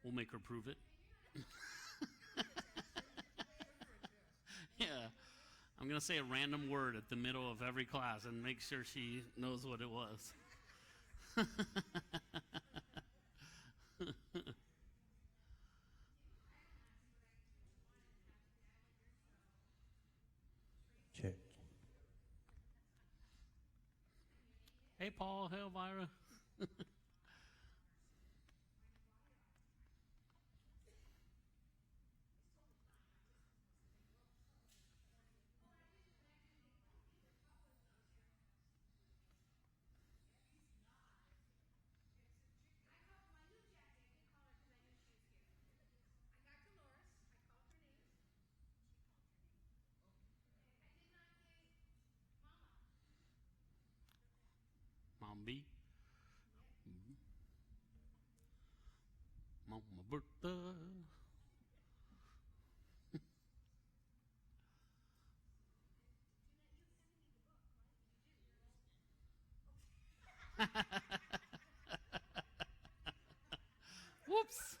We'll make her prove it. Yeah. I'm going to say a random word at the middle of every class and make sure she knows what it was. Check. Hey, Paul. Hey, Elvira. Mom B. Mama Bertha. Whoops.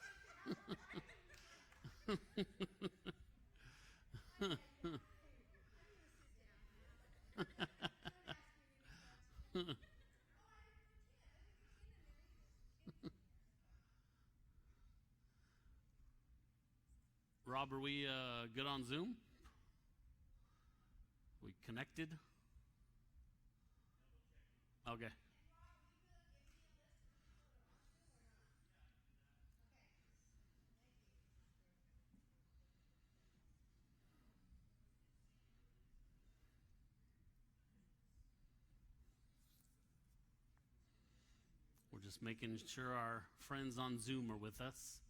Rob, are we good on Zoom? We connected? Okay. We're just making sure our friends on Zoom are with us.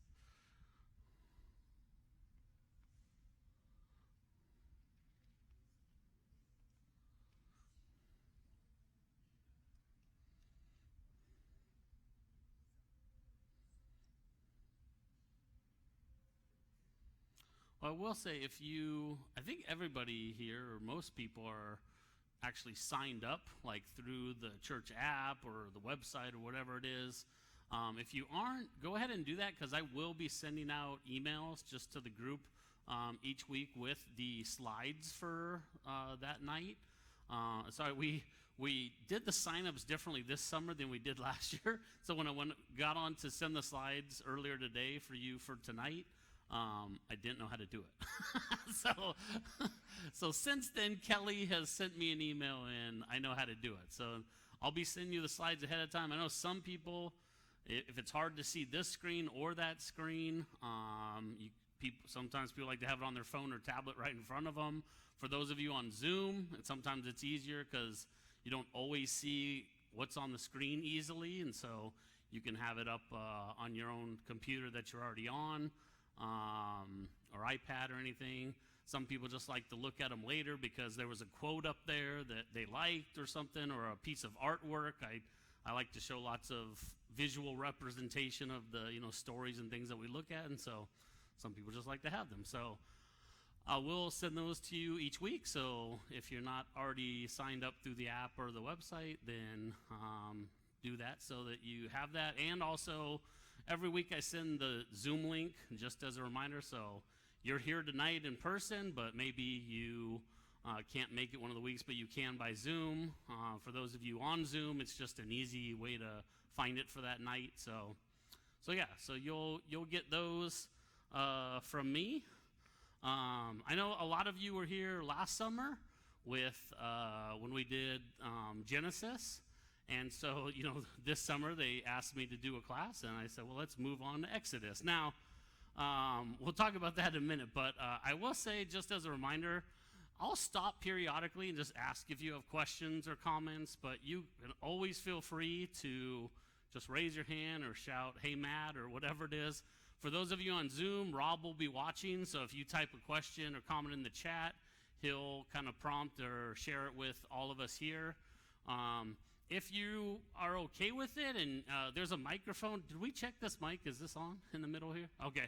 Well, I will say I think everybody here, or most people, are actually signed up, like through the church app or the website or whatever it is. If you aren't, go ahead and do that, because I will be sending out emails just to the group each week with the slides for that night. Sorry, we did the signups differently this summer than we did last year. So when I got on to send the slides earlier today for you for tonight, I didn't know how to do it. So since then, Kelly has sent me an email and I know how to do it. So I'll be sending you the slides ahead of time. I know some people, if it's hard to see this screen or that screen, sometimes people like to have it on their phone or tablet right in front of them. For those of you on Zoom, and sometimes it's easier because you don't always see what's on the screen easily, and so you can have it up on your own computer that you're already on. Or iPad or anything. Some people just like to look at them later because there was a quote up there that they liked or something, or a piece of artwork. I like to show lots of visual representation of the stories and things that we look at, and so some people just like to have them. So I will send those to you each week. So if you're not already signed up through the app or the website, then do that so that you have that. And also, every week I send the Zoom link just as a reminder. So you're here tonight in person, but maybe you can't make it one of the weeks, but you can by Zoom. For those of you on Zoom, it's just an easy way to find it for that night. So yeah, so you'll get those from me. I know a lot of you were here last summer with when we did Genesis. And so, this summer they asked me to do a class, and I said, well, let's move on to Exodus. Now, we'll talk about that in a minute, but I will say, just as a reminder, I'll stop periodically and just ask if you have questions or comments, but you can always feel free to just raise your hand or shout, hey, Matt, or whatever it is. For those of you on Zoom, Rob will be watching, so if you type a question or comment in the chat, he'll kind of prompt or share it with all of us here. If you are okay with it, and there's a microphone. Did we check this mic? Is this on in the middle here? Okay.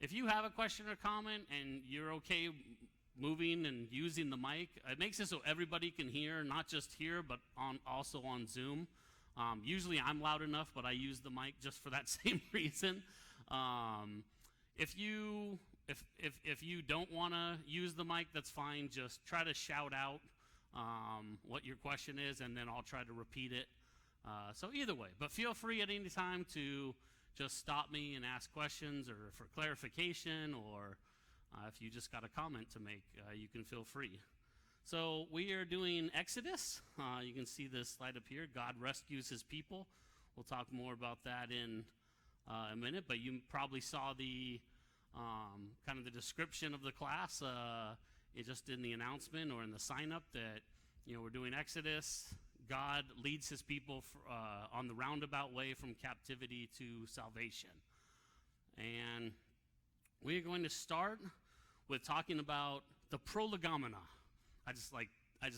If you have a question or comment and you're okay moving and using the mic, it makes it so everybody can hear, not just here, but also on Zoom. Usually I'm loud enough, but I use the mic just for that same reason. If you don't want to use the mic, that's fine. Just try to shout out what your question is, and then I'll try to repeat it. So either way, but feel free at any time to just stop me and ask questions or for clarification, or if you just got a comment to make, you can feel free. So we are doing Exodus. You can see this slide up here. God rescues his people. We'll talk more about that in a minute, but you probably saw the kind of the description of the class just in the announcement or in the sign up that we're doing Exodus. God leads his people on the roundabout way from captivity to salvation. And we're going to start with talking about the prolegomena. I just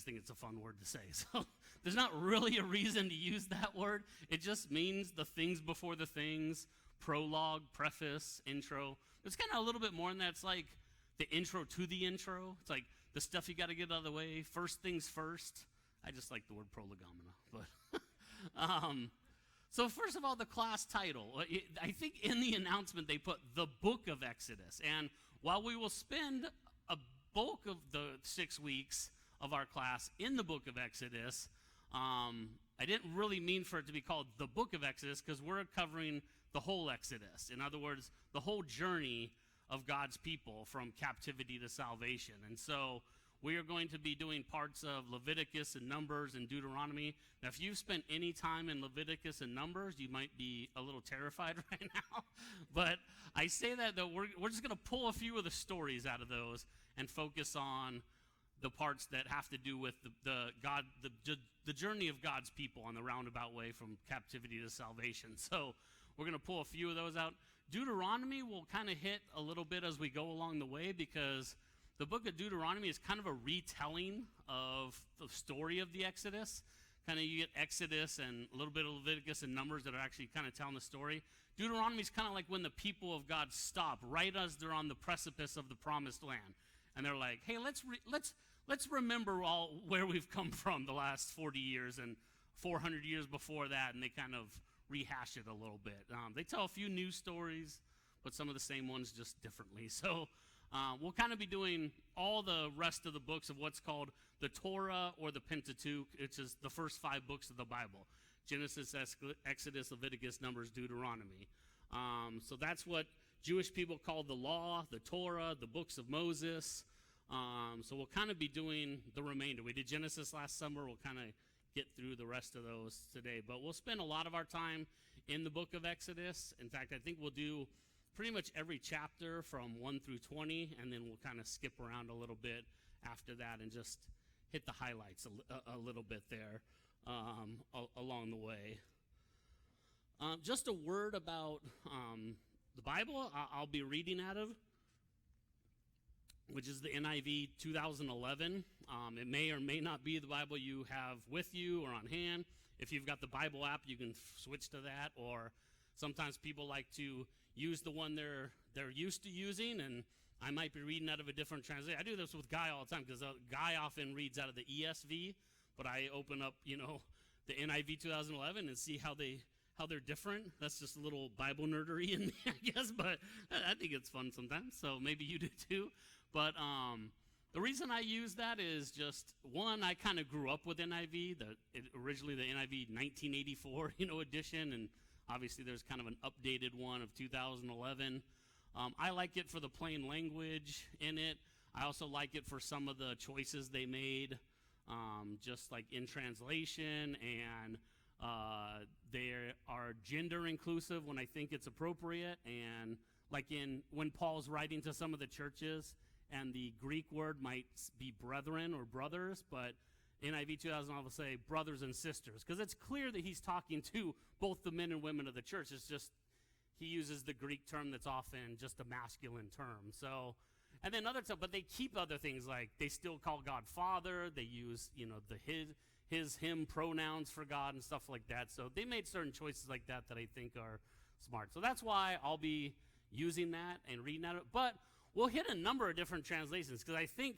think it's a fun word to say. So there's not really a reason to use that word. It just means the things before the things, prologue, preface, intro. It's kind of a little bit more than that. It's like the intro to the intro. It's like the stuff you got to get out of the way. First things first. I just like the word prolegomena. But so first of all, the class title. I think in the announcement they put the Book of Exodus. And while we will spend a bulk of the 6 weeks of our class in the Book of Exodus, I didn't really mean for it to be called the Book of Exodus because we're covering the whole Exodus. In other words, the whole journey of God's people from captivity to salvation. And so we are going to be doing parts of Leviticus and Numbers and Deuteronomy. Now, if you've spent any time in Leviticus and Numbers, you might be a little terrified right now. But I say that, though, we're just going to pull a few of the stories out of those and focus on the parts that have to do with the journey of God's people on the roundabout way from captivity to salvation. So we're going to pull a few of those out. Deuteronomy will kind of hit a little bit as we go along the way because the book of Deuteronomy is kind of a retelling of the story of the Exodus. Kind of you get Exodus and a little bit of Leviticus and Numbers that are actually kind of telling the story. Deuteronomy is kind of like when the people of God stop right as they're on the precipice of the promised land. And they're like, hey, let's remember all where we've come from the last 40 years and 400 years before that, and they kind of rehash it a little bit. They tell a few new stories, but some of the same ones just differently. So we'll kind of be doing all the rest of the books of what's called the Torah or the Pentateuch, which is the first 5 books of the Bible. Genesis, Exodus, Leviticus, Numbers, Deuteronomy. So that's what Jewish people call the law, the Torah, the books of Moses. So we'll kind of be doing the remainder. We did Genesis last summer. We'll kind of get through the rest of those today. But we'll spend a lot of our time in the book of Exodus. In fact, I think we'll do pretty much every chapter from 1 through 20, and then we'll kind of skip around a little bit after that and just hit the highlights a little bit there along the way. Just a word about the Bible I'll be reading out of, which is the NIV 2011. It may or may not be the Bible you have with you or on hand. If you've got the Bible app, you can switch to that, or sometimes people like to use the one they're used to using, and I might be reading out of a different translation. I do this with Guy all the time because Guy often reads out of the ESV, but I open up, the NIV 2011 and see how they're different. That's just a little Bible nerdery in me, I guess, but I think it's fun sometimes, so maybe you do too. But the reason I use that is just, one, I kind of grew up with NIV, originally the NIV 1984, edition, and obviously there's kind of an updated one of 2011. I like it for the plain language in it. I also like it for some of the choices they made, just like in translation, and they are gender inclusive when I think it's appropriate, and like when Paul's writing to some of the churches, and the Greek word might be brethren or brothers, but NIV 2011 will say brothers and sisters, because it's clear that he's talking to both the men and women of the church. It's just he uses the Greek term that's often just a masculine term. So, and then other stuff, but they keep other things, like they still call God Father. They use, the his, him pronouns for God and stuff like that. So they made certain choices like that I think are smart. So that's why I'll be using that and reading that. But we'll hit a number of different translations, because I think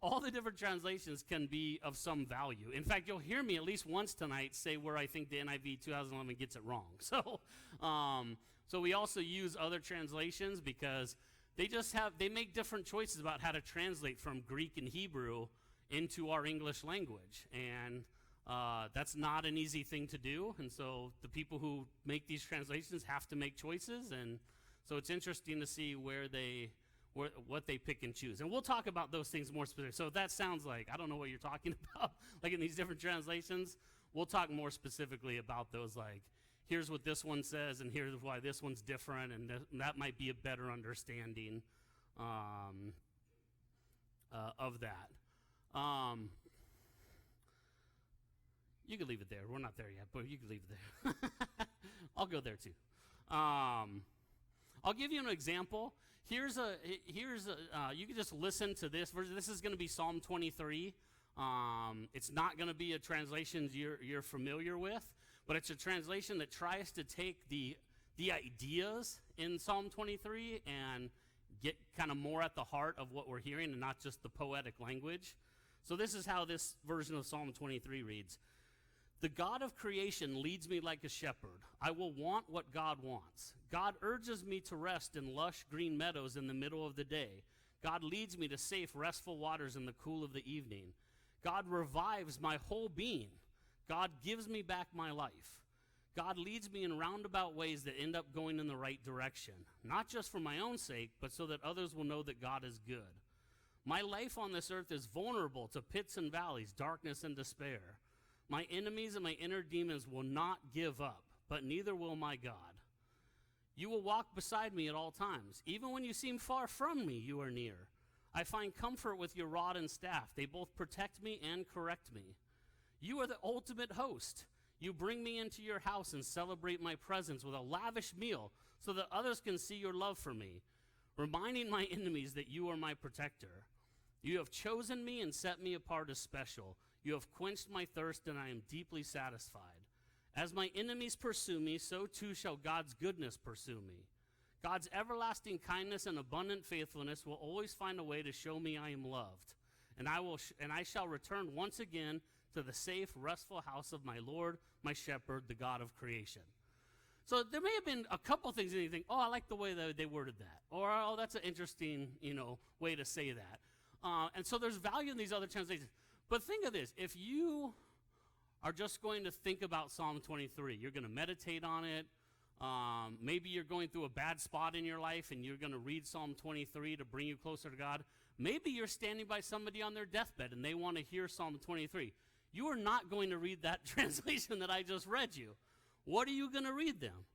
all the different translations can be of some value. In fact, you'll hear me at least once tonight say where I think the NIV 2011 gets it wrong. So we also use other translations because they make different choices about how to translate from Greek and Hebrew into our English language. And that's not an easy thing to do. And so the people who make these translations have to make choices. And so it's interesting to see what they pick and choose. And we'll talk about those things more specifically. So if that sounds like, I don't know what you're talking about, like in these different translations, we'll talk more specifically about those, like, here's what this one says, and here's why this one's different, and that might be a better understanding of that. You could leave it there. We're not there yet, but you could leave it there. I'll go there too. I'll give you an example. You can just listen to this verse. This is going to be Psalm 23. It's not going to be a translation you're familiar with, but it's a translation that tries to take the ideas in Psalm 23 and get kind of more at the heart of what we're hearing and not just the poetic language. So this is how this version of Psalm 23 reads. The God of creation leads me like a shepherd. I will want what God wants. God urges me to rest in lush green meadows in the middle of the day. God leads me to safe, restful waters in the cool of the evening. God revives my whole being. God gives me back my life. God leads me in roundabout ways that end up going in the right direction, not just for my own sake, but so that others will know that God is good. My life on this earth is vulnerable to pits and valleys, darkness and despair. My enemies and my inner demons will not give up, but neither will my God. You will walk beside me at all times. Even when you seem far from me, you are near. I find comfort with your rod and staff. They both protect me and correct me. You are the ultimate host. You bring me into your house and celebrate my presence with a lavish meal so that others can see your love for me, reminding my enemies that you are my protector. You have chosen me and set me apart as special. You have quenched my thirst, and I am deeply satisfied. As my enemies pursue me, so too shall God's goodness pursue me. God's everlasting kindness and abundant faithfulness will always find a way to show me I am loved, and I shall return once again to the safe, restful house of my Lord, my shepherd, the God of creation. So there may have been a couple things that you think, oh, I like the way that they worded that, or oh, that's an interesting, way to say that. And so there's value in these other translations. But think of this, if you are just going to think about Psalm 23, you're going to meditate on it, maybe you're going through a bad spot in your life and you're going to read Psalm 23 to bring you closer to God. Maybe you're standing by somebody on their deathbed and they want to hear Psalm 23. You are not going to read that translation that I just read you. What are you going to read them?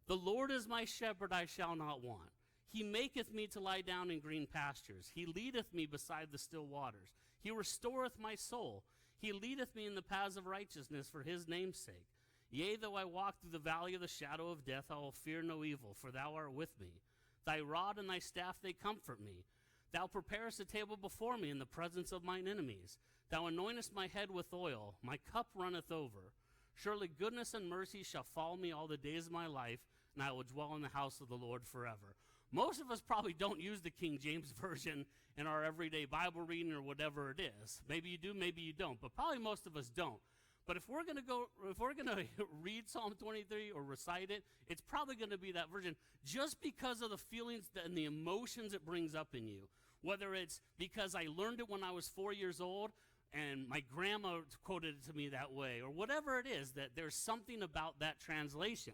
The Lord is my shepherd, I shall not want. He maketh me to lie down in green pastures. He leadeth me beside the still waters. He restoreth my soul. He leadeth me in the paths of righteousness for his name's sake. Yea, though I walk through the valley of the shadow of death, I will fear no evil, for thou art with me. Thy rod and thy staff, they comfort me. Thou preparest a table before me in the presence of mine enemies. Thou anointest my head with oil. My cup runneth over. Surely goodness and mercy shall follow me all the days of my life, and I will dwell in the house of the Lord forever. Most of us probably don't use the King James Version in our everyday Bible reading or whatever it is. Maybe you do, maybe you don't, but probably most of us don't. But if we're going to read Psalm 23 or recite it, it's probably going to be that version just because of the feelings and the emotions it brings up in you. Whether it's because I learned it when I was 4 years old and my grandma quoted it to me that way, or whatever it is, that there's something about that translation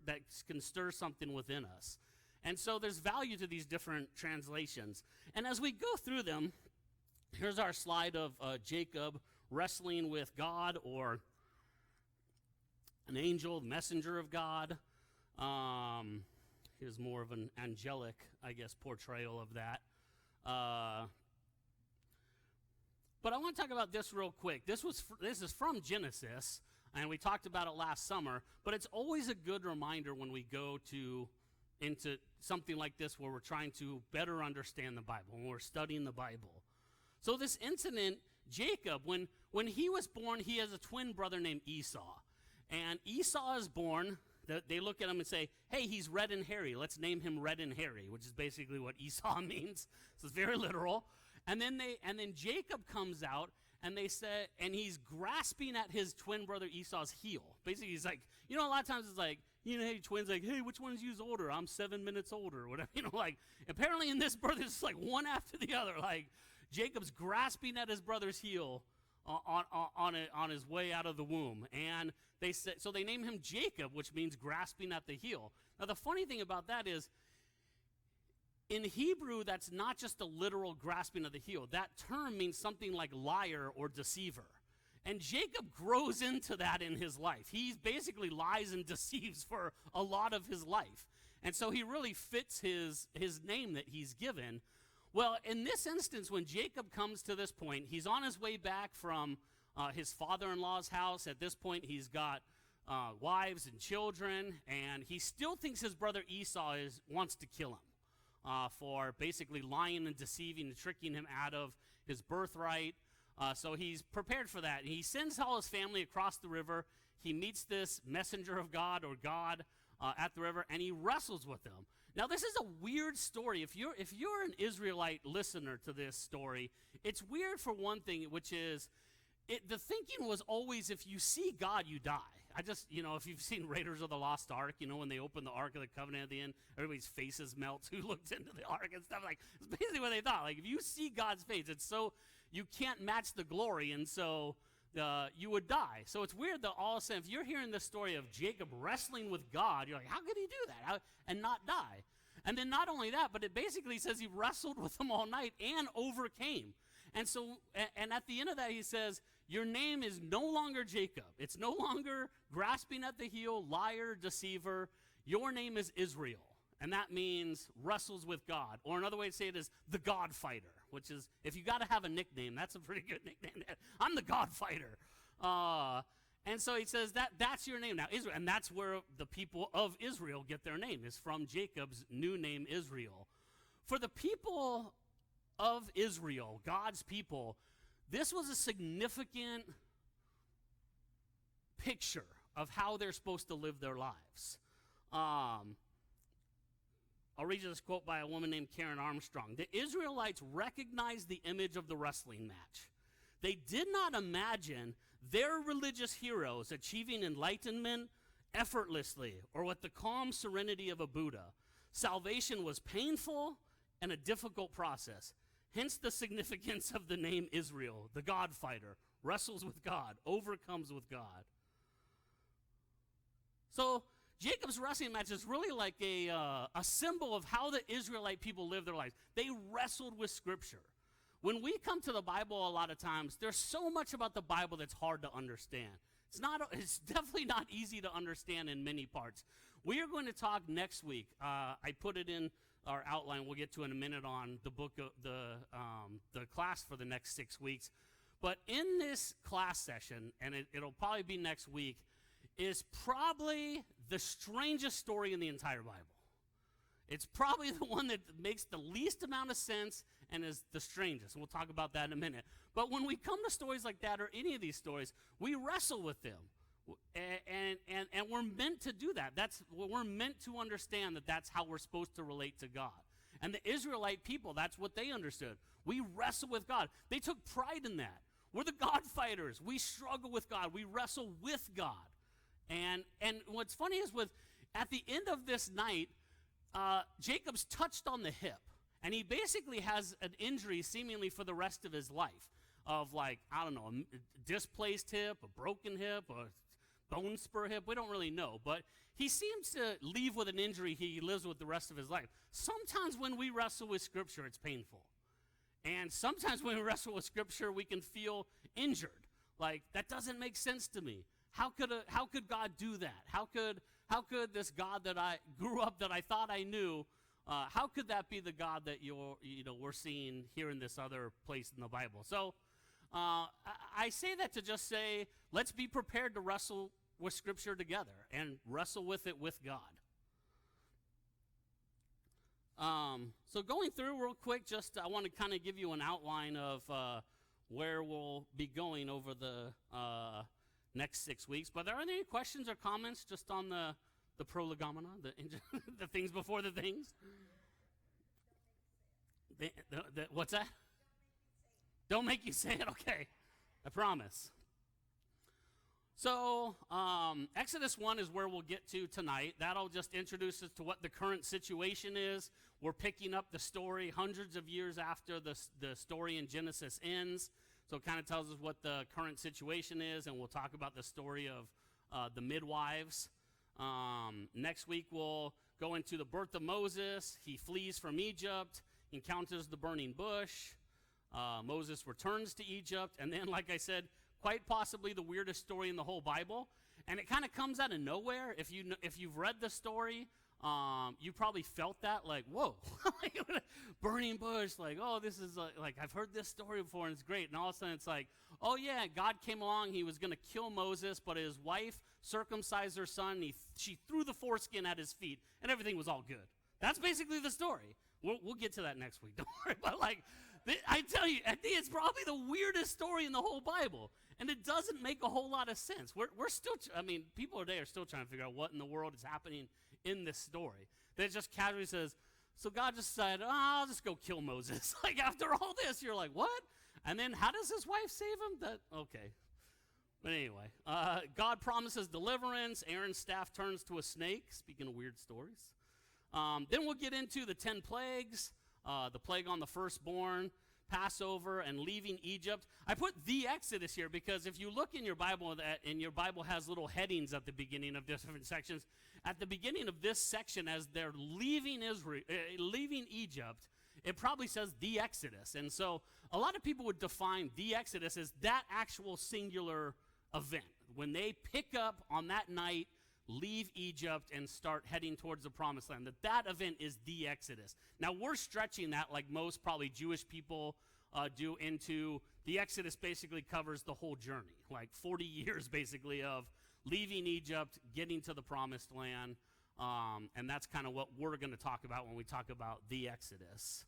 that can stir something within us. And so there's value to these different translations. And as we go through them, here's our slide of Jacob wrestling with God, or an angel, the messenger of God. Here's more of an angelic, I guess, portrayal of that. But I want to talk about this real quick. This is from Genesis, and we talked about it last summer, but it's always a good reminder when we go into something like this where we're trying to better understand the Bible, when we're studying the Bible. So this incident, Jacob, when he was born, he has a twin brother named Esau. And Esau is born, they look at him and say, hey, he's red and hairy. Let's name him Red and Hairy, which is basically what Esau means. So it's very literal. And then Jacob comes out, and they said, and he's grasping at his twin brother Esau's heel. Basically, he's like, a lot of times it's like, hey, twins, like, hey, which one is you's older? I'm 7 minutes older, or whatever. Apparently in this birth, it's like one after the other. Like, Jacob's grasping at his brother's heel on his way out of the womb. And so they name him Jacob, which means grasping at the heel. Now, the funny thing about that is, in Hebrew, that's not just a literal grasping of the heel. That term means something like liar or deceiver. And Jacob grows into that in his life. He basically lies and deceives for a lot of his life. And so he really fits his name that he's given. Well, in this instance, when Jacob comes to this point, he's on his way back from his father-in-law's house. At this point, he's got wives and children, and he still thinks his brother Esau wants to kill him. For basically lying and deceiving and tricking him out of his birthright. So he's prepared for that. And he sends all his family across the river. He meets this messenger of God or God at the river, and he wrestles with them. Now, this is a weird story. If you're an Israelite listener to this story, it's weird for one thing, which is the thinking was always if you see God, you die. If you've seen Raiders of the Lost Ark, when they open the Ark of the Covenant at the end, everybody's faces melt who looked into the Ark and stuff. Like, it's basically what they thought. Like, if you see God's face, it's so, you can't match the glory, and so you would die. So it's weird that all of a sudden, if you're hearing the story of Jacob wrestling with God, you're like, how could he do that and not die? And then not only that, but it basically says he wrestled with them all night and overcame. And so, and at the end of that, he says, your name is no longer Jacob. It's no longer grasping at the heel, liar, deceiver. Your name is Israel. And that means wrestles with God. Or another way to say it is the God fighter, which is, if you got to have a nickname, that's a pretty good nickname. I'm the God fighter. And so he says that's your name now, Israel. And that's where the people of Israel get their name, is from Jacob's new name, Israel. For the people of Israel, God's people, this was a significant picture of how they're supposed to live their lives. I'll read you this quote by a woman named Karen Armstrong. The Israelites recognized the image of the wrestling match. They did not imagine their religious heroes achieving enlightenment effortlessly or with the calm serenity of a Buddha. Salvation was painful and a difficult process. Hence the significance of the name Israel, the God fighter, wrestles with God, overcomes with God. So Jacob's wrestling match is really like a symbol of how the Israelite people live their lives. They wrestled with Scripture. When we come to the Bible a lot of times, there's so much about the Bible that's hard to understand. It's definitely not easy to understand in many parts. We are going to talk next week. I put it in our outline. We'll get to in a minute on the book of the class for the next 6 weeks. But in this class session, and it'll probably be next week, is probably the strangest story in the entire Bible. It's probably the one that makes the least amount of sense and is the strangest. We'll talk about that in a minute. But when we come to stories like that or any of these stories, we wrestle with them. And we're meant to do that. We're meant to understand that that's how we're supposed to relate to God. And the Israelite people, that's what they understood. We wrestle with God. They took pride in that. We're the God fighters. We struggle with God. We wrestle with God. And what's funny is at the end of this night, Jacob's touched on the hip. And he basically has an injury seemingly for the rest of his life of a displaced hip, a broken hip, a bone spur hip. We don't really know. But he seems to leave with an injury he lives with the rest of his life. Sometimes when we wrestle with Scripture, it's painful. And sometimes when we wrestle with Scripture, we can feel injured. Like, that doesn't make sense to me. How could God do that? How could this God that I grew up, that I thought I knew, how could that be the God that we're seeing here in this other place in the Bible? So I say that to just say, let's be prepared to wrestle with Scripture together and wrestle with it with God. So going through real quick, I want to kind of give you an outline of where we'll be going over the next 6 weeks. But are there any questions or comments just on the prolegomena, the things before the things? What's that? Don't make you say it, okay? I promise. So, Exodus 1 is where we'll get to tonight. That'll just introduce us to what the current situation is. We're picking up the story hundreds of years after the story in Genesis ends. So it kind of tells us what the current situation is, and we'll talk about the story of the midwives. Next week, we'll go into the birth of Moses. He flees from Egypt, encounters the burning bush. Moses returns to Egypt, and then, like I said, quite possibly the weirdest story in the whole Bible. And it kind of comes out of nowhere. If you've read the story, you probably felt that, like, whoa, burning bush, like, oh, this is like I've heard this story before, and it's great. And all of a sudden it's like, oh yeah, God came along, he was going to kill Moses, but his wife circumcised her son, she threw the foreskin at his feet, and everything was all good. That's basically the story. We'll get to that next week, don't worry. But like, I tell you, I think it's probably the weirdest story in the whole Bible, and it doesn't make a whole lot of sense. We're still, people today are still trying to figure out what in the world is happening in this story. That just casually says, so God just said, I'll just go kill Moses. Like, after all this, you're like, what? And then how does his wife save him? Okay. But anyway, God promises deliverance. Aaron's staff turns to a snake, speaking of weird stories. Then we'll get into the 10 plagues, the plague on the firstborn, Passover, and leaving Egypt. I put the Exodus here because if you look in your Bible, and your Bible has little headings at the beginning of different sections, at the beginning of this section, as they're leaving Egypt, it probably says the Exodus. And so a lot of people would define the Exodus as that actual singular event. When they pick up on that night, leave Egypt, and start heading towards the promised land, that event is the Exodus. Now, we're stretching that, like most probably Jewish people do, into the Exodus basically covers the whole journey, like 40 years basically of leaving Egypt, getting to the promised land, and that's kind of what we're going to talk about when we talk about the Exodus.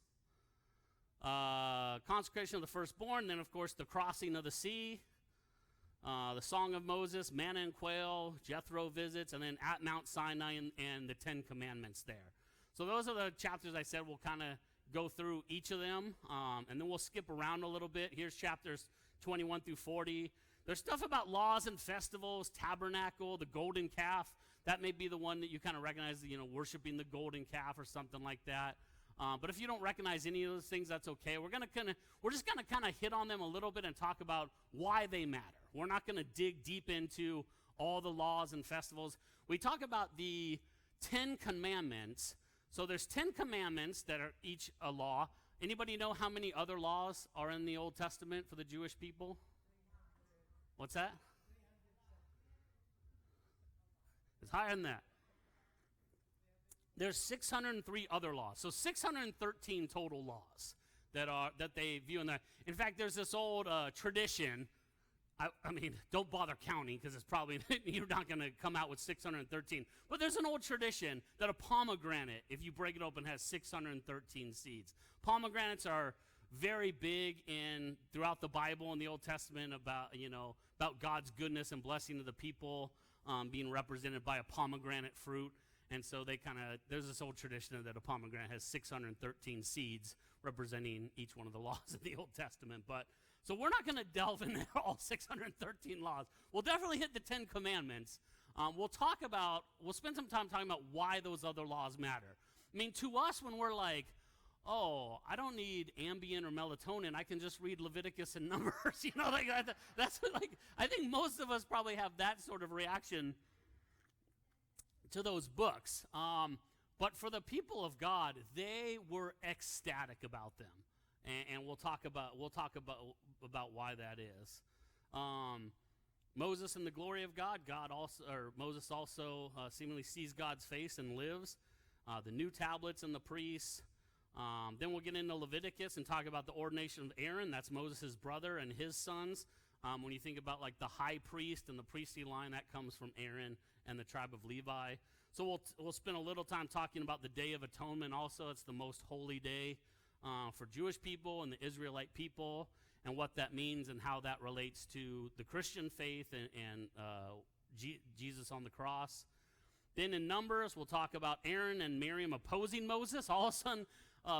Consecration of the firstborn, then of course the crossing of the sea, the Song of Moses, manna and quail, Jethro visits, and then at Mount Sinai and the 10 Commandments there. So those are the chapters I said we'll kind of go through each of them, and then we'll skip around a little bit. Here's chapters 21 through 40. There's stuff about laws and festivals, tabernacle, the golden calf. That may be the one that you kind of recognize, worshiping the golden calf or something like that. But if you don't recognize any of those things, that's okay. We're just gonna kind of hit on them a little bit and talk about why they matter. We're not gonna dig deep into all the laws and festivals. We talk about the 10 Commandments. So there's 10 commandments that are each a law. Anybody know how many other laws are in the Old Testament for the Jewish people? What's that? It's higher than that. There's 603 other laws. So 613 total laws that they view in that. In fact, there's this old tradition. I mean, don't bother counting because it's probably, you're not going to come out with 613. But there's an old tradition that a pomegranate, if you break it open, has 613 seeds. Pomegranates are very big throughout the Bible and the Old Testament about God's goodness and blessing of the people being represented by a pomegranate fruit. And so there's this old tradition that a pomegranate has 613 seeds representing each one of the laws of the Old Testament. So we're not going to delve into all 613 laws. We'll definitely hit the 10 Commandments. We'll spend some time talking about why those other laws matter. I mean, to us, when we're like, oh, I don't need Ambien or melatonin, I can just read Leviticus and Numbers. That's like, I think most of us probably have that sort of reaction to those books. But for the people of God, they were ecstatic about them. And we'll talk about why that is. Moses and the glory of God. Moses also seemingly sees God's face and lives. The new tablets and the priests. Then we'll get into Leviticus and talk about the ordination of Aaron. That's Moses' brother and his sons. When you think about like the high priest and the priestly line, that comes from Aaron and the tribe of Levi. So we'll spend a little time talking about the Day of Atonement also. It's the most holy day for Jewish people and the Israelite people, and what that means and how that relates to the Christian faith and Jesus on the cross. Then in Numbers, we'll talk about Aaron and Miriam opposing Moses. All of a sudden,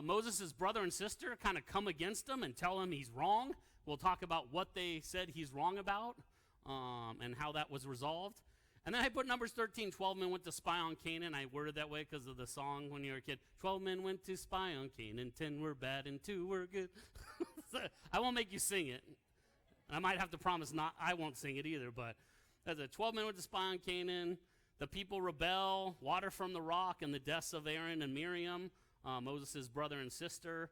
Moses' brother and sister kind of come against him and tell him he's wrong. We'll talk about what they said he's wrong about and how that was resolved. And then I put Numbers 13, 12 men went to spy on Canaan. I worded that way because of the song when you were a kid. 12 men went to spy on Canaan, 10 were bad and 2 were good. So I won't make you sing it. I might have to promise I won't sing it either, but as a 12 men went to spy on Canaan. The people rebel, water from the rock, and the deaths of Aaron and Miriam, Moses' brother and sister.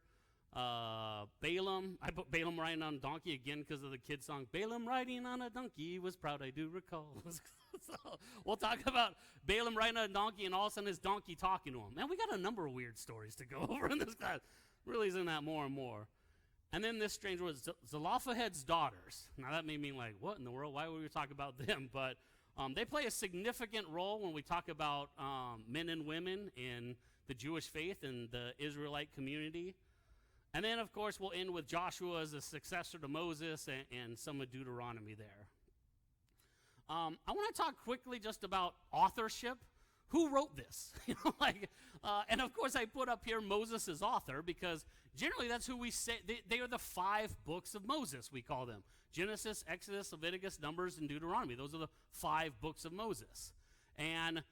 Balaam, I put Balaam riding on a donkey again because of the kid song. Balaam riding on a donkey was proud, I do recall. So we'll talk about Balaam riding on a donkey and all of a sudden his donkey talking to him. Man, we got a number of weird stories to go over in this class. Really isn't that more and more. And then this strange word, Zelophehad's daughters. Now that made me like, what in the world? Why would we talk about them? But they play a significant role when we talk about men and women in the Jewish faith and the Israelite community. And then, of course, we'll end with Joshua as a successor to Moses and some of Deuteronomy there. I want to talk quickly just about authorship. Who wrote this? And of course, I put up here Moses' author because generally that's who we say. They are the 5 books of Moses, we call them. Genesis, Exodus, Leviticus, Numbers, and Deuteronomy. Those are the 5 books of Moses. And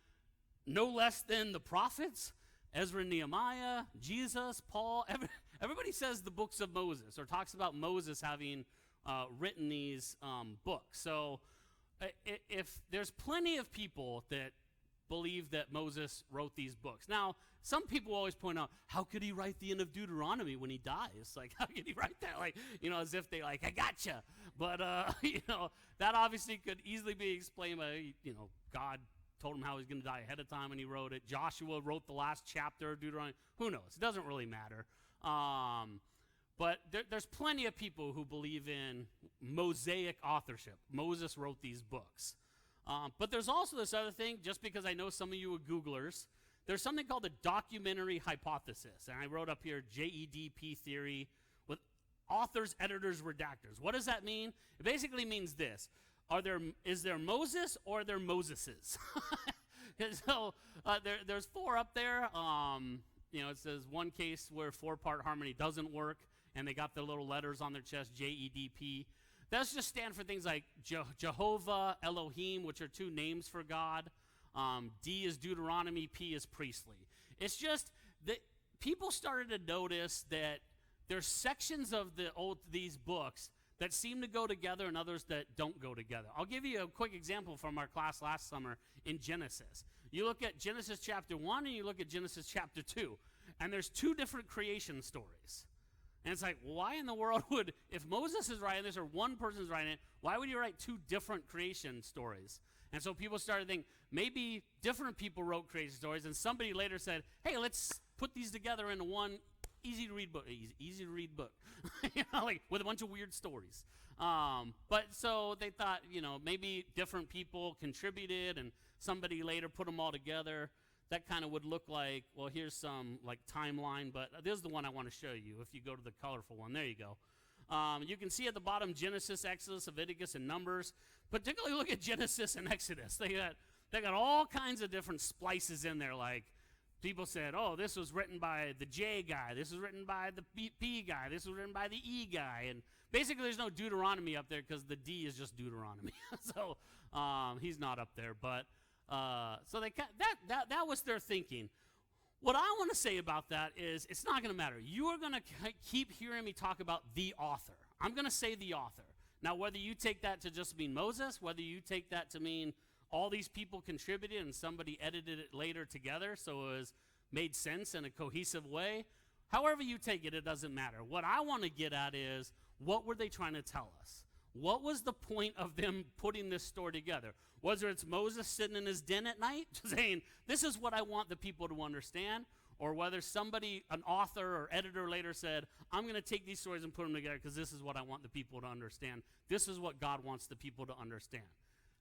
no less than the prophets, Ezra, Nehemiah, Jesus, Paul, everybody says the books of Moses or talks about Moses having written these books. So if there's plenty of people that believe that Moses wrote these books. Now, some people always point out, how could he write the end of Deuteronomy when he dies? Like, how could he write that? Like, as if they I gotcha. But, that obviously could easily be explained by, God told him how he's going to die ahead of time and he wrote it. Joshua wrote the last chapter of Deuteronomy. Who knows? It doesn't really matter. But there's plenty of people who believe in Mosaic authorship. Moses wrote these books. But there's also this other thing, just because I know some of you are Googlers, there's something called the documentary hypothesis. And I wrote up here JEDP theory with authors, editors, redactors. What does that mean? It basically means this. Is there Moses or are there Moseses? So there's 4 up there. It says one case where 4-part harmony doesn't work, and they got the little letters on their chest, JEDP. That's just stand for things like Jehovah, Elohim, which are 2 names for God. D is Deuteronomy, P is priestly. It's just that people started to notice that there's sections of these books that seem to go together and others that don't go together. I'll give you a quick example from our class last summer in Genesis. You look at Genesis chapter 1 and you look at Genesis chapter 2, and there's 2 different creation stories. And it's like, why in the world would, if Moses is writing this or one person's writing it, why would you write 2 different creation stories? And so people started thinking, maybe different people wrote creation stories, and somebody later said, hey, let's put these together into one easy to read book, with a bunch of weird stories. But so they thought, maybe different people contributed and somebody later put them all together. That kind of would look like, well, here's some timeline, but this is the one I want to show you. If you go to the colorful one, there you go. You can see at the bottom Genesis, Exodus, Leviticus, and Numbers. Particularly look at Genesis and Exodus. They got all kinds of different splices in there, like people said, oh, this was written by the J guy, this was written by the P guy, this was written by the E guy, and basically there's no Deuteronomy up there because the D is just Deuteronomy. So he's not up there, but so that was their thinking. What I want to say about that is it's not going to matter. You are going to keep hearing me talk about the author. I'm going to say the author. Now, whether you take that to just mean Moses, whether you take that to mean all these people contributed and somebody edited it later together so it was made sense in a cohesive way, however you take it, it doesn't matter. What I want to get at is, what were they trying to tell us? What was the point of them putting this story together? Whether it's Moses sitting in his den at night saying, this is what I want the people to understand, or whether somebody, an author or editor later said, I'm going to take these stories and put them together because this is what I want the people to understand. This is what God wants the people to understand.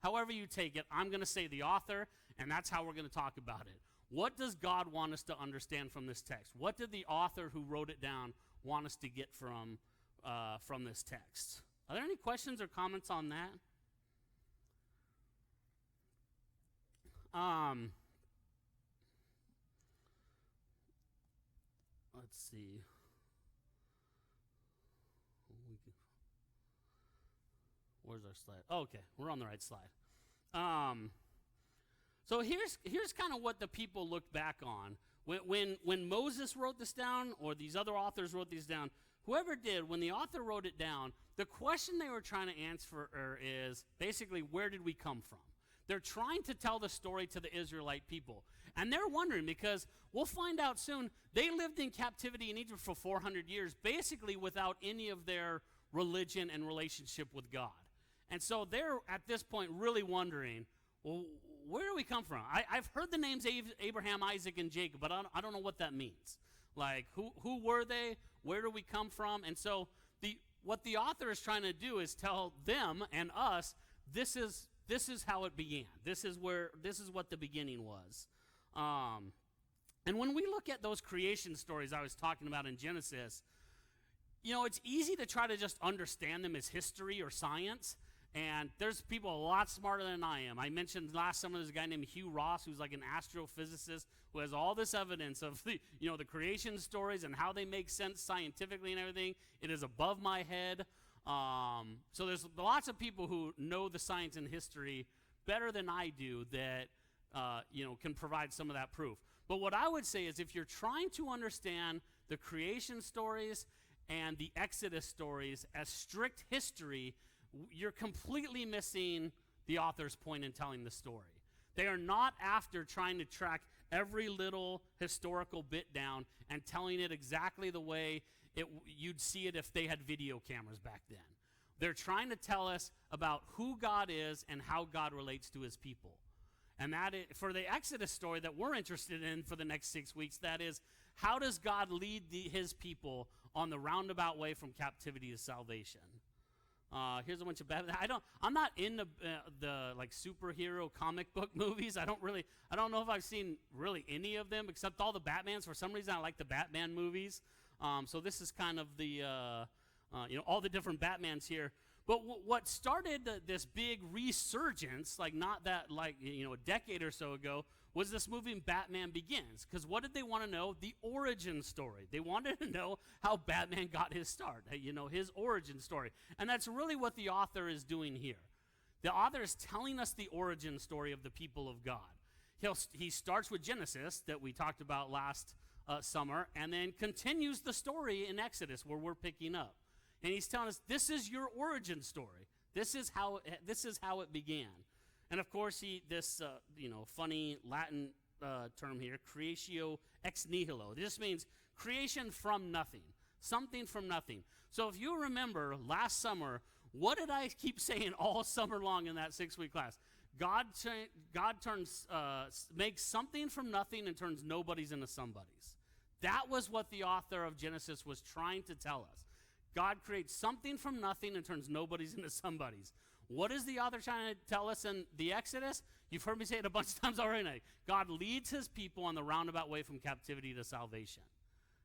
However you take it, I'm going to say the author, and that's how we're going to talk about it. What does God want us to understand from this text? What did the author who wrote it down want us to get from this text? Are there any questions or comments on that? Let's see. Where's our slide? Oh, okay, we're on the right slide. So here's kind of what the people looked back on. When Moses wrote this down, or these other authors wrote these down, whoever did, when the author wrote it down, the question they were trying to answer is basically, where did we come from? They're trying to tell the story to the Israelite people. And they're wondering, because we'll find out soon, they lived in captivity in Egypt for 400 years, basically without any of their religion and relationship with God. And so they're, at this point, really wondering, well, where do we come from? I've heard the names Abraham, Isaac, and Jacob, but I don't know what that means. Like, who were they? Where do we come from? And so what the author is trying to do is tell them and us, this is how it began. This is what the beginning was. And when we look at those creation stories I was talking about in Genesis, it's easy to try to just understand them as history or science. And there's people a lot smarter than I am. I mentioned last summer there's a guy named Hugh Ross, who's like an astrophysicist, who has all this evidence of the creation stories and how they make sense scientifically and everything. It is above my head. So there's lots of people who know the science and history better than I do that can provide some of that proof. But what I would say is, if you're trying to understand the creation stories and the Exodus stories as strict history, you're completely missing the author's point in telling the story. They are not after trying to track every little historical bit down and telling it exactly the way you'd see it if they had video cameras back then. They're trying to tell us about who God is and how God relates to his people. And that is, for the Exodus story that we're interested in for the next 6 weeks, that is, how does God lead his people on the roundabout way from captivity to salvation? Here's a bunch of bad. I'm not in the like superhero comic book movies. I don't know if I've seen really any of them except all the Batmans. For some reason, I like the Batman movies. So this is kind of the all the different Batmans here. But what started this big resurgence, like not that a decade or so ago, was this movie Batman Begins. Because what did they want to know? The origin story. They wanted to know how Batman got his start, his origin story. And that's really what the author is doing here. The author is telling us the origin story of the people of God. He starts with Genesis that we talked about last summer, and then continues the story in Exodus where we're picking up. And he's telling us, this is your origin story. This is how it began. And of course, this funny Latin term here, creatio ex nihilo. This means creation from nothing, something from nothing. So if you remember last summer, what did I keep saying all summer long in that 6-week class? God makes something from nothing and turns nobodies into somebodies. That was what the author of Genesis was trying to tell us. God creates something from nothing and turns nobodies into somebodies. What is the author trying to tell us in the Exodus? You've heard me say it a bunch of times already. God leads his people on the roundabout way from captivity to salvation.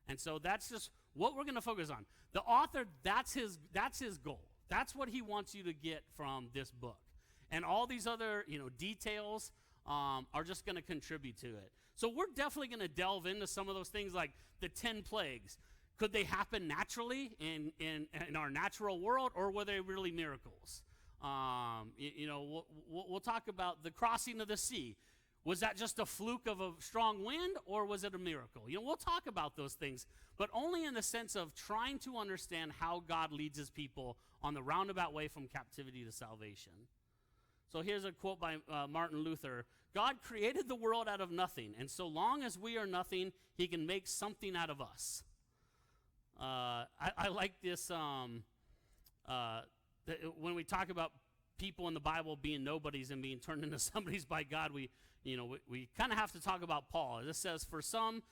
And so that's just what we're going to focus on. The author, that's his goal. That's what he wants you to get from this book. And all these other, details are just going to contribute to it. So we're definitely going to delve into some of those things, like the 10 plagues. Could they happen naturally in our natural world, or were they really miracles? We'll talk about the crossing of the sea. Was that just a fluke of a strong wind, or was it a miracle? We'll talk about those things, but only in the sense of trying to understand how God leads his people on the roundabout way from captivity to salvation. So here's a quote by Martin Luther. God created the world out of nothing, and so long as we are nothing, he can make something out of us. I like this, when we talk about people in the Bible being nobodies and being turned into somebodies by God, we kind of have to talk about Paul. This says, for some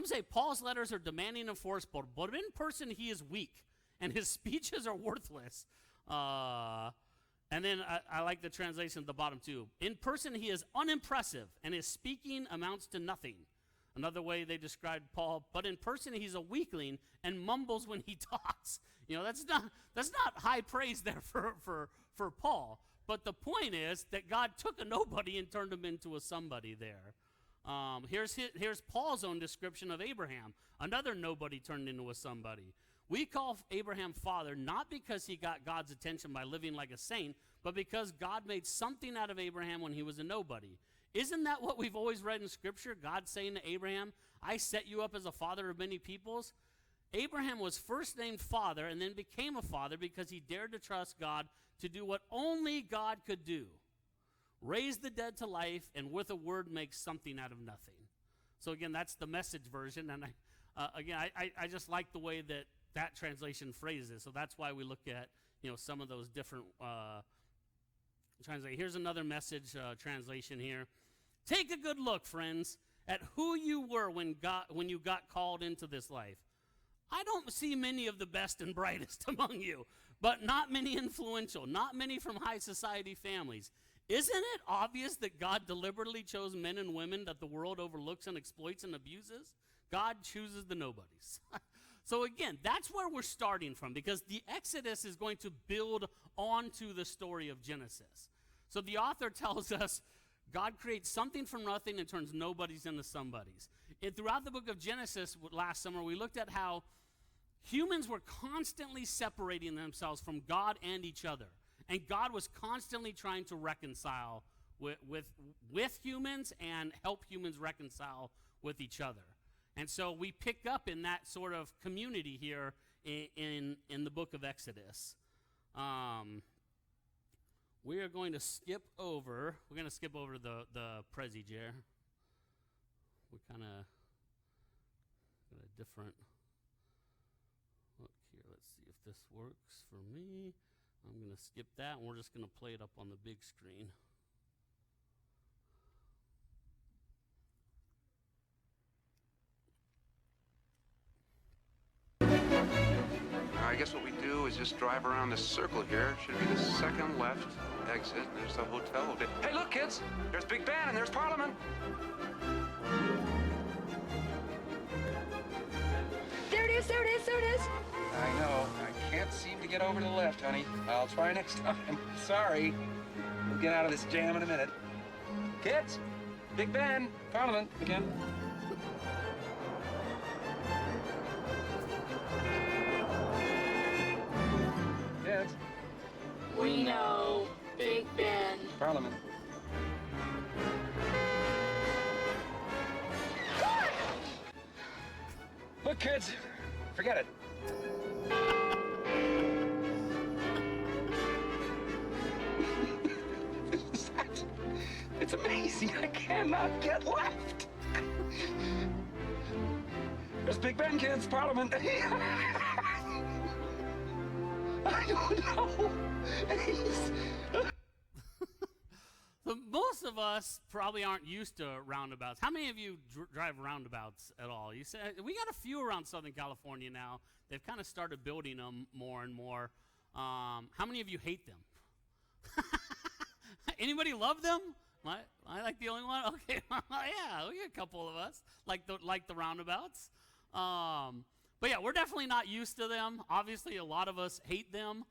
say Paul's letters are demanding and forceful, but in person he is weak, and his speeches are worthless. And then I like the translation at the bottom too. In person he is unimpressive, and his speaking amounts to nothing. Another way they described Paul, but in person he's a weakling and mumbles when he talks. That's not high praise there for Paul. But the point is that God took a nobody and turned him into a somebody there. Here's Paul's own description of Abraham, another nobody turned into a somebody. We call Abraham father not because he got God's attention by living like a saint, but because God made something out of Abraham when he was a nobody. Isn't that what we've always read in Scripture? God saying to Abraham, I set you up as a father of many peoples. Abraham was first named father and then became a father because he dared to trust God to do what only God could do. Raise the dead to life, and with a word make something out of nothing. So again, that's the Message version, and I just like the way that translation phrases it. So that's why we look at some of those different translations. Here's another Message translation here. Take a good look, friends, at who you were when you got called into this life. I don't see many of the best and brightest among you, but not many influential, not many from high society families. Isn't it obvious that God deliberately chose men and women that the world overlooks and exploits and abuses? God chooses the nobodies. So again, that's where we're starting from, because the Exodus is going to build onto the story of Genesis. So the author tells us God creates something from nothing and turns nobodies into somebodies. And throughout the book of Genesis last summer, we looked at how humans were constantly separating themselves from God and each other. And God was constantly trying to reconcile with humans and help humans reconcile with each other. And so we pick up in that sort of community here in the book of Exodus. We are going to skip over. We're going to skip over the Prezi Jer. We kind of got a different look here. Let's see if this works for me. I'm going to skip that, and we're just going to play it up on the big screen. I guess what we do is just drive around this circle here. Should be the second left exit. There's the hotel. Hey, look, kids! There's Big Ben and there's Parliament. There it is, there it is, there it is. I know. I can't seem to get over to the left, honey. I'll try next time. Sorry. We'll get out of this jam in a minute. Kids! Big Ben! Parliament again. Kids! We know Big Ben. Parliament. Look, kids! Forget it. It's amazing. I cannot get left. There's Big Ben, kids. Parliament. I don't know. So most of us probably aren't used to roundabouts. How many of you drive roundabouts at all? You say we got a few around Southern California now. They've kind of started building them more and more. How many of you hate them? Anybody love them? Am I like the only one? Okay, yeah, we got a couple of us like the roundabouts. But yeah, we're definitely not used to them. Obviously, a lot of us hate them.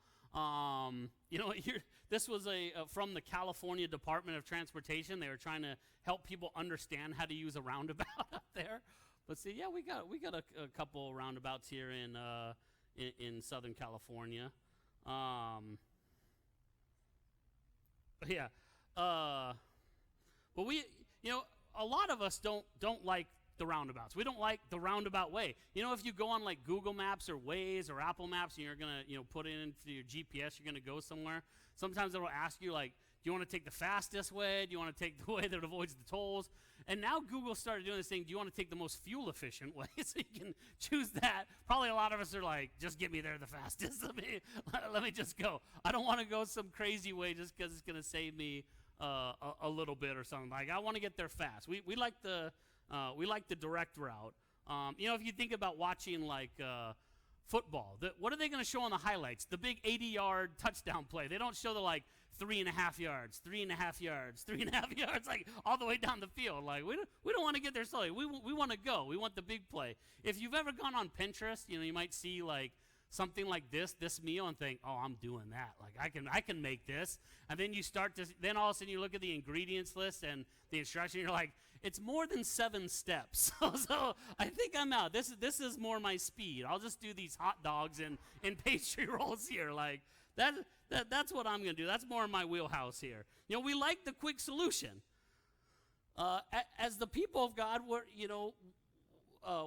This was from the California Department of Transportation. They were trying to help people understand how to use a roundabout up there. But see, yeah, we got a couple roundabouts here in Southern California. But we, a lot of us don't like the roundabouts. We don't like the roundabout way. If you go on like Google Maps or Waze or Apple Maps and you're gonna, put it into your GPS, you're gonna go somewhere. Sometimes it'll ask you like, do you want to take the fastest way? Do you want to take the way that avoids the tolls? And now Google started doing this thing. Do you want to take the most fuel efficient way? So you can choose that. Probably a lot of us are like, just get me there the fastest. Let me just go. I don't want to go some crazy way just because it's gonna save me a little bit or something. Like I want to get there fast. We like the direct route. If you think about watching like football, what are they going to show on the highlights? The big 80-yard touchdown play. They don't show the like 3.5 yards, 3.5 yards, 3.5 yards, like all the way down the field. Like we don't want to get there slowly. We want to go. We want the big play. If you've ever gone on Pinterest, you might see like something like this meal and think, oh, I'm doing that. Like I can make this. And then you start to, then all of a sudden you look at the ingredients list and the instruction, you're like, it's more than 7 steps. So I think I'm out. This is more my speed. I'll just do these hot dogs and pastry rolls here. Like that's what I'm gonna do. That's more in my wheelhouse here. You know, we like the quick solution. As the people of God,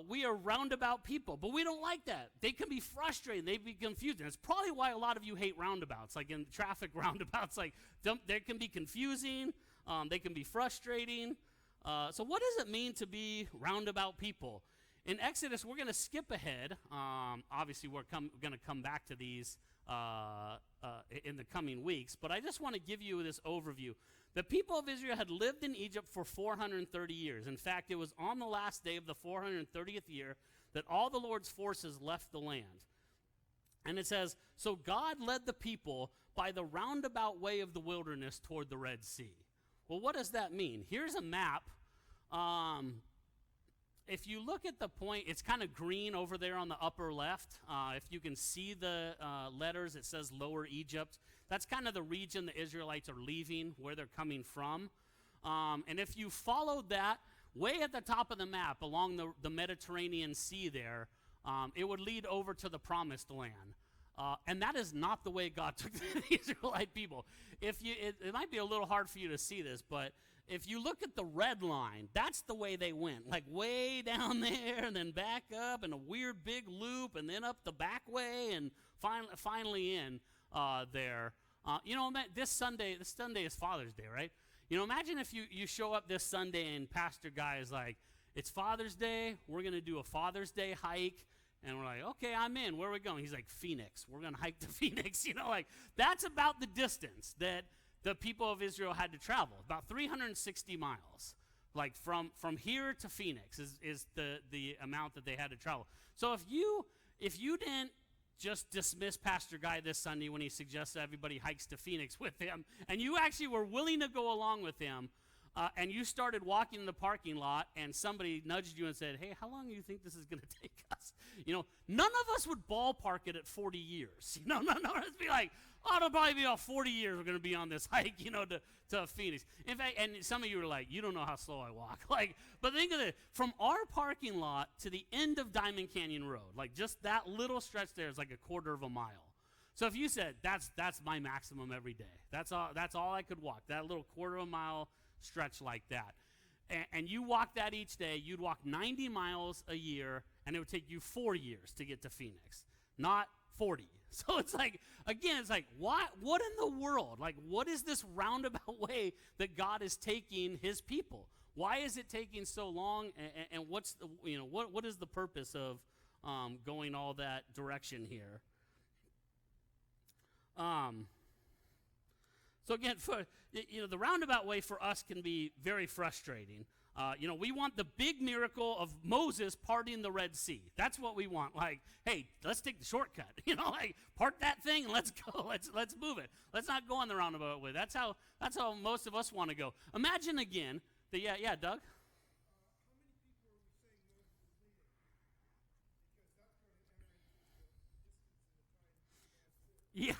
we are roundabout people, but we don't like that. They can be frustrating. They be confusing. It's probably why a lot of you hate roundabouts, like in traffic roundabouts. Like they can be confusing. They can be frustrating. So what does it mean to be roundabout people? In Exodus, we're going to skip ahead. Obviously, we're going to come back to these in the coming weeks, but I just want to give you this overview. The people of Israel had lived in Egypt for 430 years. In fact, it was on the last day of the 430th year that all the Lord's forces left the land. And it says, so God led the people by the roundabout way of the wilderness toward the Red Sea. Well, what does that mean? Here's a map. If you look at the point, it's kind of green over there on the upper left. If you can see the letters, it says Lower Egypt. That's kind of the region the Israelites are leaving, where they're coming from. And if you followed that way at the top of the map along the Mediterranean Sea there, it would lead over to the Promised Land. And that is not the way God took the Israelite people. It might be a little hard for you to see this, but if you look at the red line, that's the way they went, like way down there and then back up and a weird big loop and then up the back way and finally in there. This Sunday is Father's Day, right? You know, imagine if you show up this Sunday and Pastor Guy is like, it's Father's Day, we're going to do a Father's Day hike. And we're like, okay, I'm in. Where are we going? He's like, Phoenix. We're going to hike to Phoenix. You know, like that's about the distance that the people of Israel had to travel, about 360 miles. Like from here to Phoenix is the amount that they had to travel. So if you didn't just dismiss Pastor Guy this Sunday when he suggested everybody hikes to Phoenix with him, and you actually were willing to go along with him, and you started walking in the parking lot, and somebody nudged you and said, hey, how long do you think this is going to take us? You know, none of us would ballpark it at 40 years. You know, none of us would be like, oh, it'll probably be about 40 years we're going to be on this hike, to Phoenix. In fact, and some of you were like, you don't know how slow I walk. But think of it, from our parking lot to the end of Diamond Canyon Road, like just that little stretch there is like a quarter of a mile. So if you said, that's my maximum every day. That's all I could walk, that little quarter of a mile stretch like that. And you walk that each day, you'd walk 90 miles a year, and it would take you 4 years to get to Phoenix, not 40. So it's like, again, it's like, what in the world? Like, what is this roundabout way that God is taking his people? Why is it taking so long? And what's what is the purpose of going all that direction here? So again, the roundabout way for us can be very frustrating. We want the big miracle of Moses parting the Red Sea. That's what we want. Like, hey, let's take the shortcut. Like part that thing and let's go. Let's move it. Let's not go on the roundabout way. That's how most of us want to go. Imagine again. Yeah, Doug. Yeah.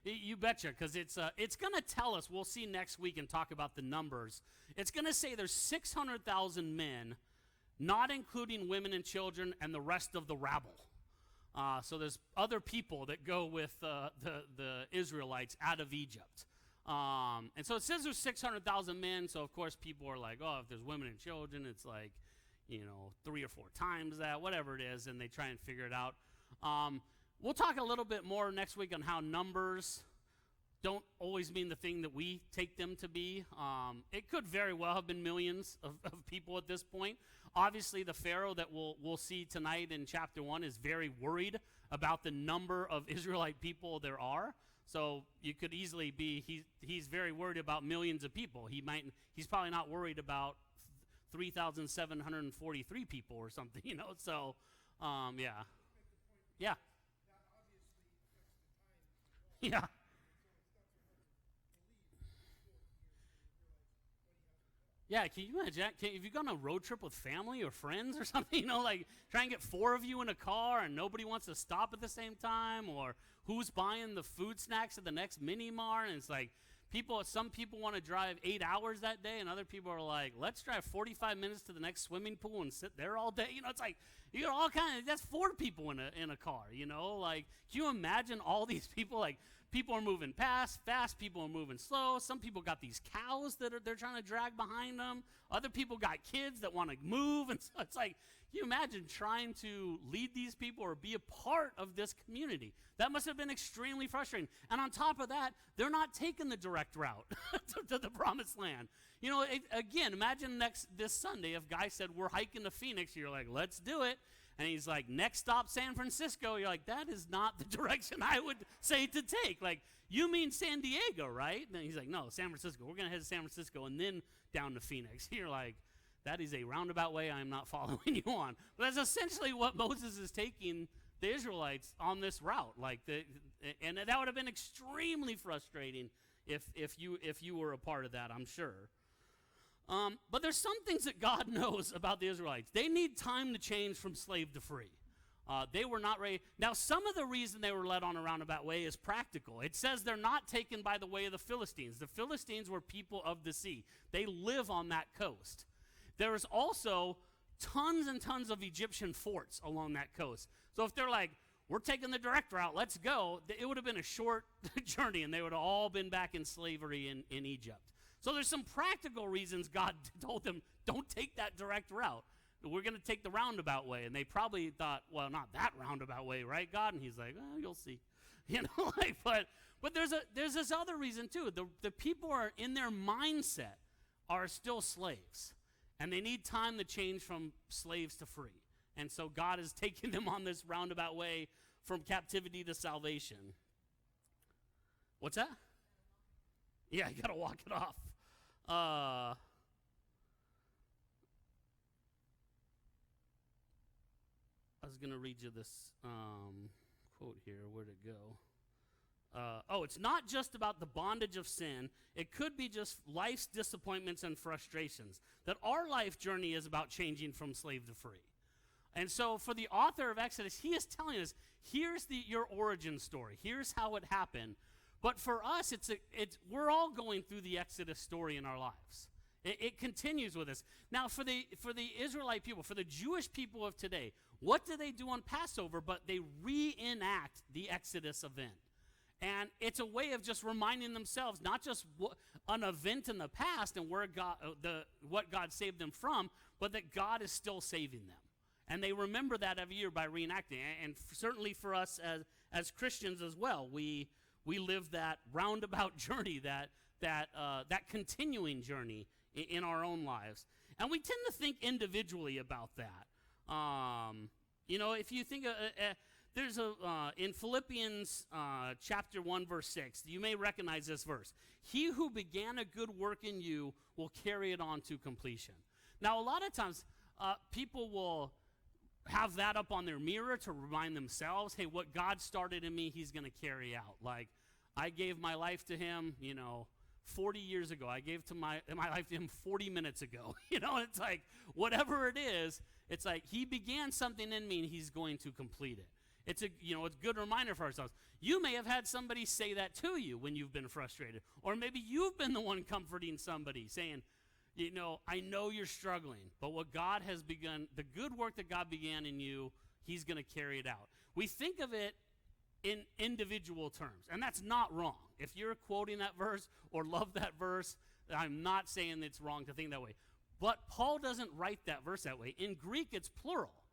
You betcha, because it's going to tell us, we'll see next week and talk about the numbers. It's going to say there's 600,000 men, not including women and children and the rest of the rabble. So there's other people that go with the Israelites out of Egypt. And so it says there's 600,000 men, so of course people are like, oh, if there's women and children, it's like, 3 or 4 times that, whatever it is, and they try and figure it out. We'll talk a little bit more next week on how numbers don't always mean the thing that we take them to be. It could very well have been millions of people at this point. Obviously, the Pharaoh that we'll see tonight in chapter 1 is very worried about the number of Israelite people there are. So you could easily be, he's very worried about millions of people. He's probably not worried about 3,743 people or something, So, yeah. Yeah. Yeah. Yeah, can you imagine? If you go on a road trip with family or friends or something, like try and get 4 of you in a car and nobody wants to stop at the same time, or who's buying the food snacks at the next mini mart, and it's like Some people want to drive 8 hours that day, and other people are like, let's drive 45 minutes to the next swimming pool and sit there all day. It's like, you got all kind of, that's 4 people in a car, Like, can you imagine all these people? Like, people are moving fast, people are moving slow. Some people got these cows that they're trying to drag behind them. Other people got kids that want to move, and so it's like, can you imagine trying to lead these people or be a part of this community? That must have been extremely frustrating. And on top of that, they're not taking the direct route to the promised land. Again, imagine this Sunday if Guy said, we're hiking to Phoenix. You're like, let's do it. And he's like, next stop, San Francisco. You're like, that is not the direction I would say to take. Like, you mean San Diego, right? And he's like, no, San Francisco. We're going to head to San Francisco and then down to Phoenix. You're like, that is a roundabout way I am not following you on. But that's essentially what Moses is taking the Israelites on this route. And that would have been extremely frustrating if you were a part of that, I'm sure. But there's some things that God knows about the Israelites. They need time to change from slave to free. They were not ready. Now, some of the reason they were led on a roundabout way is practical. It says they're not taken by the way of the Philistines. The Philistines were people of the sea. They live on that coast. There is also tons and tons of Egyptian forts along that coast. So if they're like, we're taking the direct route, let's go, it would have been a short journey, and they would have all been back in slavery in Egypt. So there's some practical reasons God told them, don't take that direct route. We're going to take the roundabout way. And they probably thought, well, not that roundabout way, right, God? And he's like, well, you'll see. But there's this other reason, too. The people are in their mindset are still slaves. And they need time to change from slaves to free. And so God is taking them on this roundabout way from captivity to salvation. What's that? Yeah, you got to walk it off. I was going to read you this quote here. Where'd it go? It's not just about the bondage of sin. It could be just life's disappointments and frustrations. That our life journey is about changing from slave to free. And so for the author of Exodus, he is telling us, here's your origin story. Here's how it happened. But for us, we're all going through the Exodus story in our lives. It continues with us. Now, for the Israelite people, for the Jewish people of today, what do they do on Passover? But they reenact the Exodus event. And it's a way of just reminding themselves, not just an event in the past and what God saved them from, but that God is still saving them. And they remember that every year by reenacting. And certainly for us as Christians as well, we live that roundabout journey, that continuing journey in our own lives. And we tend to think individually about that. If you think there's in Philippians chapter 1, verse 6, you may recognize this verse. He who began a good work in you will carry it on to completion. Now, a lot of times, people will have that up on their mirror to remind themselves, hey, what God started in me, he's going to carry out. Like, I gave my life to him, 40 years ago. I gave my life to him 40 minutes ago. It's like, whatever it is, it's like he began something in me and he's going to complete it. It's a good reminder for ourselves. You may have had somebody say that to you when you've been frustrated. Or maybe you've been the one comforting somebody saying, I know you're struggling, but what God has begun, the good work that God began in you, he's going to carry it out. We think of it in individual terms, and that's not wrong. If you're quoting that verse or love that verse, I'm not saying it's wrong to think that way. But Paul doesn't write that verse that way. In Greek, it's plural.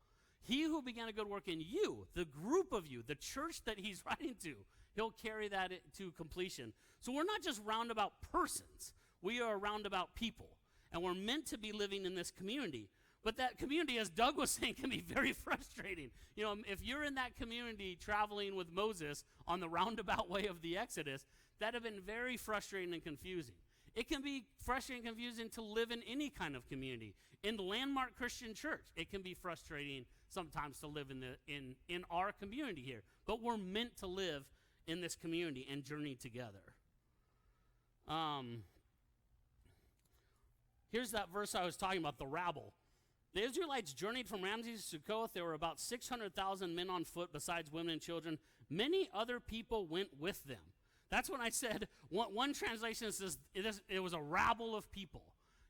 He who began a good work in you, the group of you, the church that he's writing to, he'll carry that to completion. So we're not just roundabout persons. We are roundabout people. And we're meant to be living in this community. But that community, as Doug was saying, can be very frustrating. If you're in that community traveling with Moses on the roundabout way of the Exodus, that have been very frustrating and confusing. It can be frustrating and confusing to live in any kind of community. In the Landmark Christian Church, it can be frustrating sometimes to live in our community here. But we're meant to live in this community and journey together. Here's that verse I was talking about, the rabble. The Israelites journeyed from Ramses to Succoth. There were about 600,000 men on foot besides women and children. Many other people went with them. That's when I said, one translation says it was a rabble of people.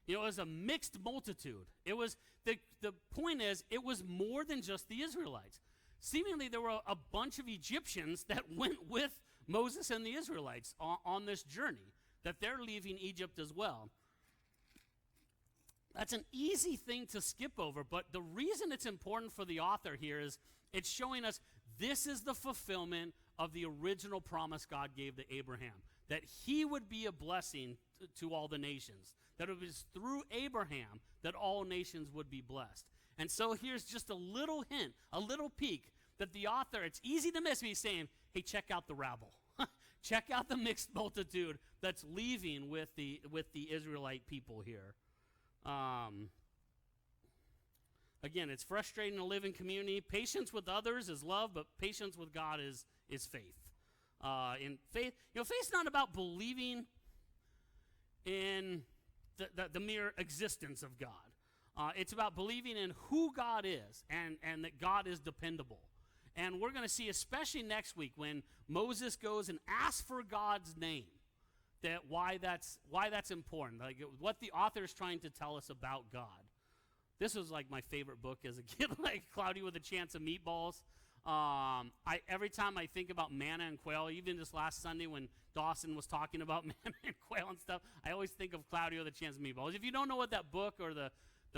You know, it was a mixed multitude. It was, the point is, it was more than just the Israelites. Seemingly there were a bunch of Egyptians that went with Moses and the Israelites on this journey, that they're leaving Egypt as well. That's an easy thing to skip over, but the reason it's important for the author here is it's showing us this is the fulfillment of the original promise God gave to Abraham, that he would be a blessing to all the nations, that it was through Abraham that all nations would be blessed. And so here's just a little hint, a little peek, that the author, it's easy to miss, but he's saying, hey, check out the rabble. Check out the mixed multitude that's leaving with the Israelite people here. Again, it's frustrating to live in community. Patience with others is love, but patience with God is faith. In faith, faith's not about believing in the mere existence of God. It's about believing in who God is and that God is dependable. And we're going to see, especially next week, when Moses goes and asks for God's name, that why that's important, like what the author is trying to tell us about God. This was like my favorite book as a kid, like Cloudy with a Chance of Meatballs. Every time I think about manna and quail, even this last Sunday when Dawson was talking about manna and quail and stuff, I always think of Cloudy with a Chance of Meatballs. If you don't know what that book or the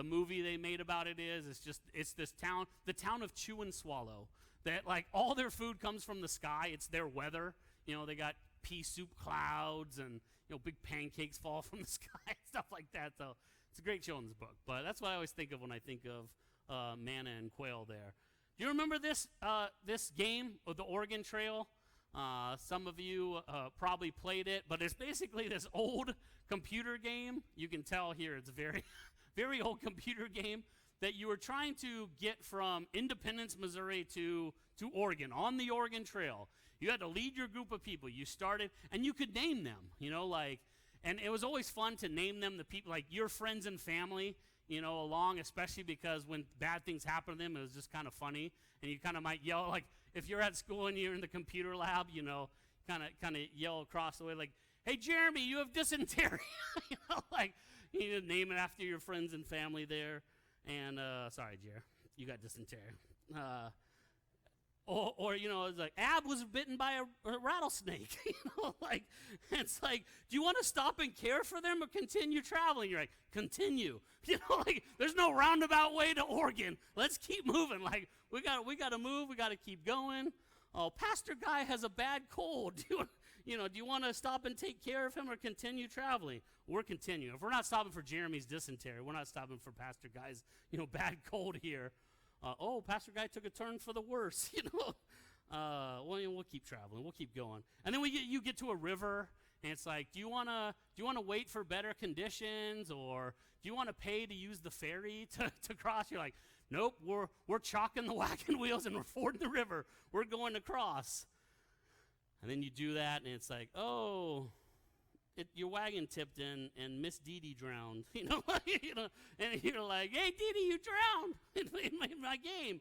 movie they made about it is, it's this town, the town of Chew and Swallow, that like all their food comes from the sky. It's their weather. They got pea soup clouds and big pancakes fall from the sky and stuff like that. So it's a great children's book. But that's what I always think of when I think of manna and quail there. Do you remember this game of the Oregon Trail? Some of you probably played it, but it's basically this old computer game. You can tell here it's a very, very old computer game that you were trying to get from Independence, Missouri to Oregon, on the Oregon Trail. You had to lead your group of people. You started, and you could name them, and it was always fun to name them, the people, like your friends and family, along, especially because when bad things happen to them, it was just kind of funny, and you kind of might yell, like, if you're at school and you're in the computer lab, kind of yell across the way, like, hey, Jeremy, you have dysentery, like, you need to name it after your friends and family there. And sorry, Jer, you got dysentery. Or it's like Ab was bitten by a rattlesnake. It's like, do you want to stop and care for them or continue traveling? You're like, continue. There's no roundabout way to Oregon. Let's keep moving. Like we got to move. We got to keep going. Oh, Pastor Guy has a bad cold. Do you want to stop and take care of him or continue traveling? We're continuing. If we're not stopping for Jeremy's dysentery, we're not stopping for Pastor Guy's, bad cold here. Pastor Guy took a turn for the worse, we'll keep traveling. We'll keep going. And then you get to a river, and it's like, do you want to wait for better conditions, or do you want to pay to use the ferry to cross? You're like, nope, we're chalking the wagon wheels and we're fording the river. We're going across. And then you do that, and it's like, your wagon tipped in, and Miss Dee Dee drowned. And you're like, hey, Dee Dee, you drowned in my game.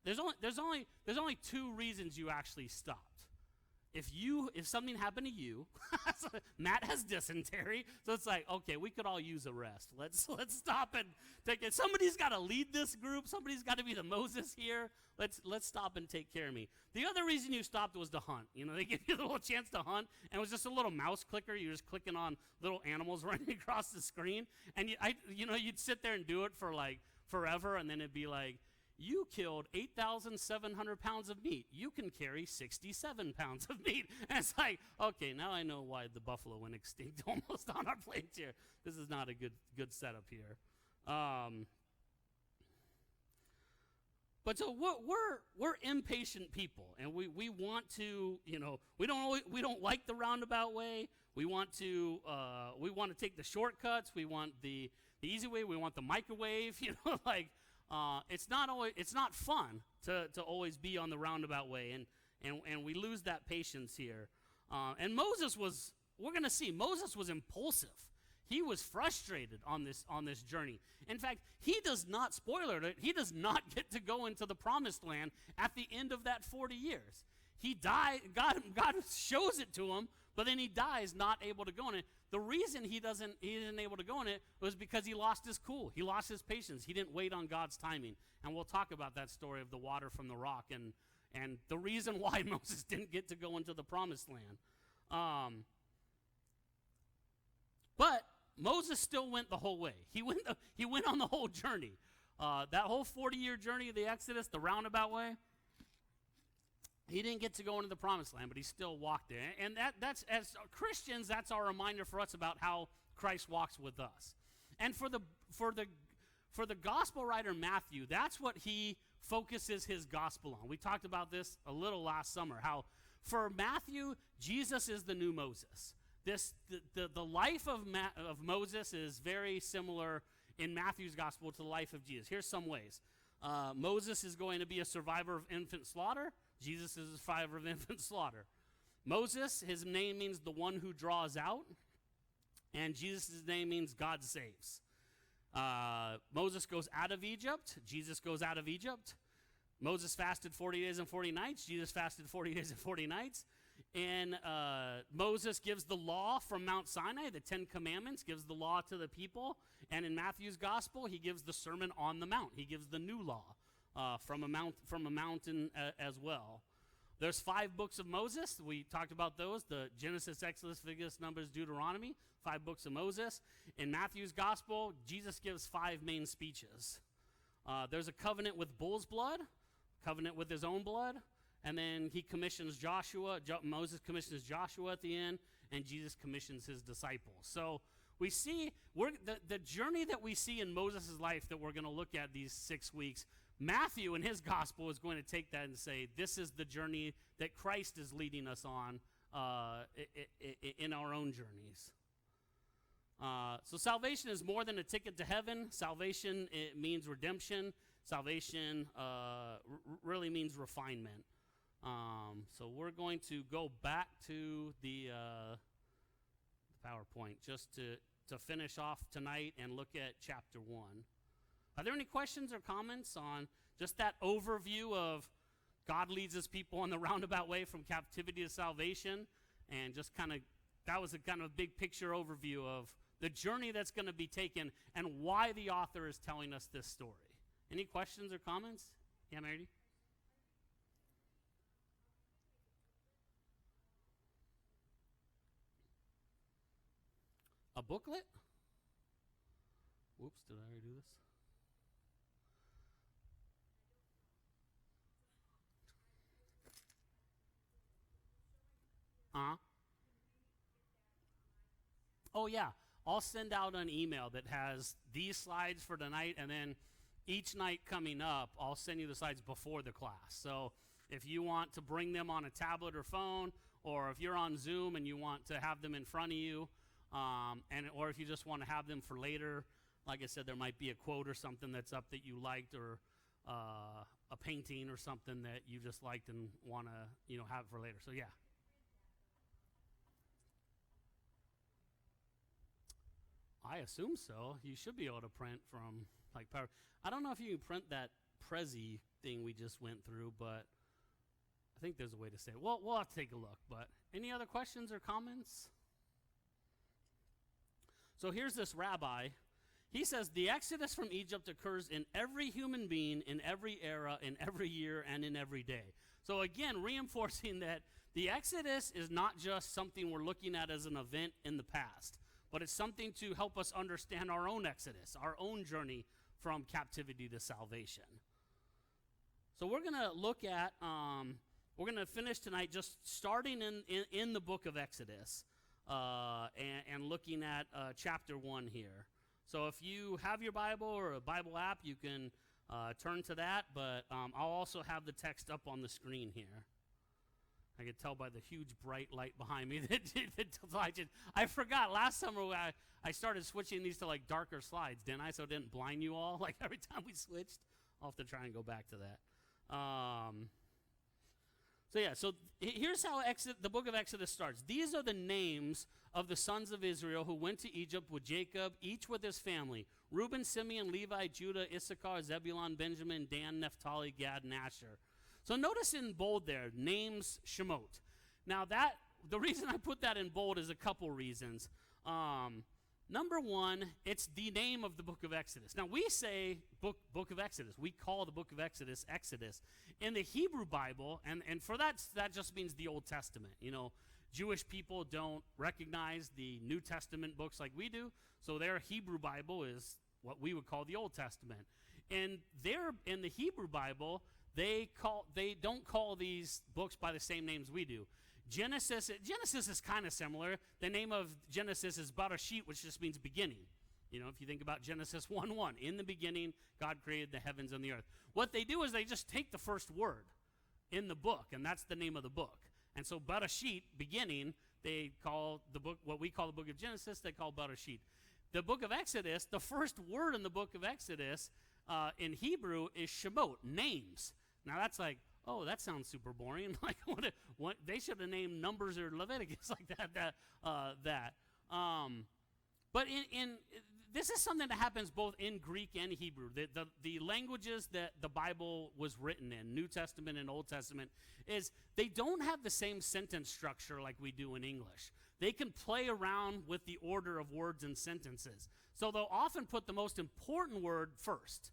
There's only two reasons you actually stopped. If something happened to you, Matt has dysentery, so it's like, okay, we could all use a rest. Let's stop and take it. Somebody's got to lead this group. Somebody's got to be the Moses here. Let's stop and take care of me. The other reason you stopped was to hunt. They give you a little chance to hunt, and it was just a little mouse clicker. You're just clicking on little animals running across the screen, and you'd sit there and do it for like forever, and then it'd be like, you killed 8,700 pounds of meat. You can carry 67 pounds of meat. And it's like, okay, now I know why the buffalo went extinct almost on our plates here. This is not a good setup here. But so we're impatient people, and we want to, we don't like the roundabout way. We want to take the shortcuts. We want the easy way. We want the microwave. It's not fun to always be on the roundabout way, and we lose that patience here. And we're going to see, Moses was impulsive. He was frustrated on this journey. In fact, he does not, spoiler alert, he does not get to go into the promised land at the end of that 40 years. he died. God shows it to him, but then he dies not able to go in it. The reason he isn't able to go in it was because he lost his cool. He lost his patience. He didn't wait on God's timing. And we'll talk about that story of the water from the rock and the reason why Moses didn't get to go into the promised land. But Moses still went the whole way. He went on the whole journey. That whole 40-year journey of the Exodus, the roundabout way, he didn't get to go into the promised land, but he still walked there. And that's, as Christians, that's our reminder for us about how Christ walks with us. And for the gospel writer Matthew, that's what he focuses his gospel on. We talked about this a little last summer, how for Matthew, Jesus is the new Moses. The life of Moses is very similar in Matthew's gospel to the life of Jesus. Here's some ways. Moses is going to be a survivor of infant slaughter. Jesus is a survivor of infant slaughter. Moses, his name means the one who draws out. And Jesus' name means God saves. Moses goes out of Egypt. Jesus goes out of Egypt. Moses fasted 40 days and 40 nights. Jesus fasted 40 days and 40 nights. And Moses gives the law from Mount Sinai, the 10 Commandments, gives the law to the people. And in Matthew's gospel, he gives the Sermon on the Mount. He gives the new law from a mountain as well. There's 5 books of Moses. We talked about those, the Genesis, Exodus, Leviticus, Numbers, Deuteronomy, 5 books of Moses. In Matthew's gospel, Jesus gives 5 main speeches. There's a covenant with bull's blood, covenant with his own blood, and then he commissions Joshua. Moses commissions Joshua at the end, and Jesus commissions his disciples. So we see the journey that we see in Moses' life that we're going to look at these 6 weeks. Matthew in his gospel is going to take that and say, this is the journey that Christ is leading us on in our own journeys. So salvation is more than a ticket to heaven. Salvation, it means redemption. Salvation really means refinement. So we're going to go back to the PowerPoint just to finish off tonight and look at chapter 1. Are there any questions or comments on just that overview of God leads his people on the roundabout way from captivity to salvation? And just that was a kind of big picture overview of the journey that's going to be taken and why the author is telling us this story. Any questions or comments? Yeah, Mary? A booklet? Whoops, did I already do this? Oh, yeah. I'll send out an email that has these slides for tonight, and then each night coming up, I'll send you the slides before the class. So if you want to bring them on a tablet or phone, or if you're on Zoom and you want to have them in front of you, or if you just want to have them for later, like I said, there might be a quote or something that's up that you liked, or a painting or something that you just liked and want to have for later. So yeah. I assume so. You should be able to print from Power. I don't know if you can print that Prezi thing we just went through, but I think there's a way to say it. Well, we'll have to take a look. But any other questions or comments? So here's this rabbi. He says the exodus from Egypt occurs in every human being, in every era, in every year, and in every day. So again, reinforcing that the exodus is not just something we're looking at as an event in the past, but it's something to help us understand our own exodus, our own journey from captivity to salvation. So we're going to look at, we're going to finish tonight just starting in the book of Exodus and looking at chapter 1 here. So if you have your Bible or a Bible app, you can turn to that, but I'll also have the text up on the screen here. I could tell by the huge bright light behind me that I forgot last summer I started switching these to darker slides, didn't I? So it didn't blind you all every time we switched. I'll have to try and go back to that. So here's how the book of Exodus starts. These are the names of the sons of Israel who went to Egypt with Jacob, each with his family: Reuben, Simeon, Levi, Judah, Issachar, Zebulun, Benjamin, Dan, Naphtali, Gad, and Asher. So notice in bold there, names Shemot. Now the reason I put that in bold is a couple reasons. Number one, it's the name of the book of Exodus. Now we say book of Exodus. We call the book of Exodus Exodus. In the Hebrew Bible, and for that just means the Old Testament. Jewish people don't recognize the New Testament books like we do, so their Hebrew Bible is what we would call the Old Testament. And in the Hebrew Bible, they don't call these books by the same names we do. Genesis is kind of similar. The name of Genesis is Bereshit, which just means beginning. If you think about Genesis 1:1, in the beginning, God created the heavens and the earth. What they do is they just take the first word in the book, and that's the name of the book. And so Bereshit, beginning, they call the book, what we call the book of Genesis, they call Bereshit. The book of Exodus, the first word in the book of Exodus in Hebrew is Shemot, names. Now that's like, oh, that sounds super boring. Like what they should have named Numbers or Leviticus like that. But in this is something that happens both in Greek and Hebrew. The languages that the Bible was written in, New Testament and Old Testament, is they don't have the same sentence structure like we do in English. They can play around with the order of words and sentences. So they'll often put the most important word first.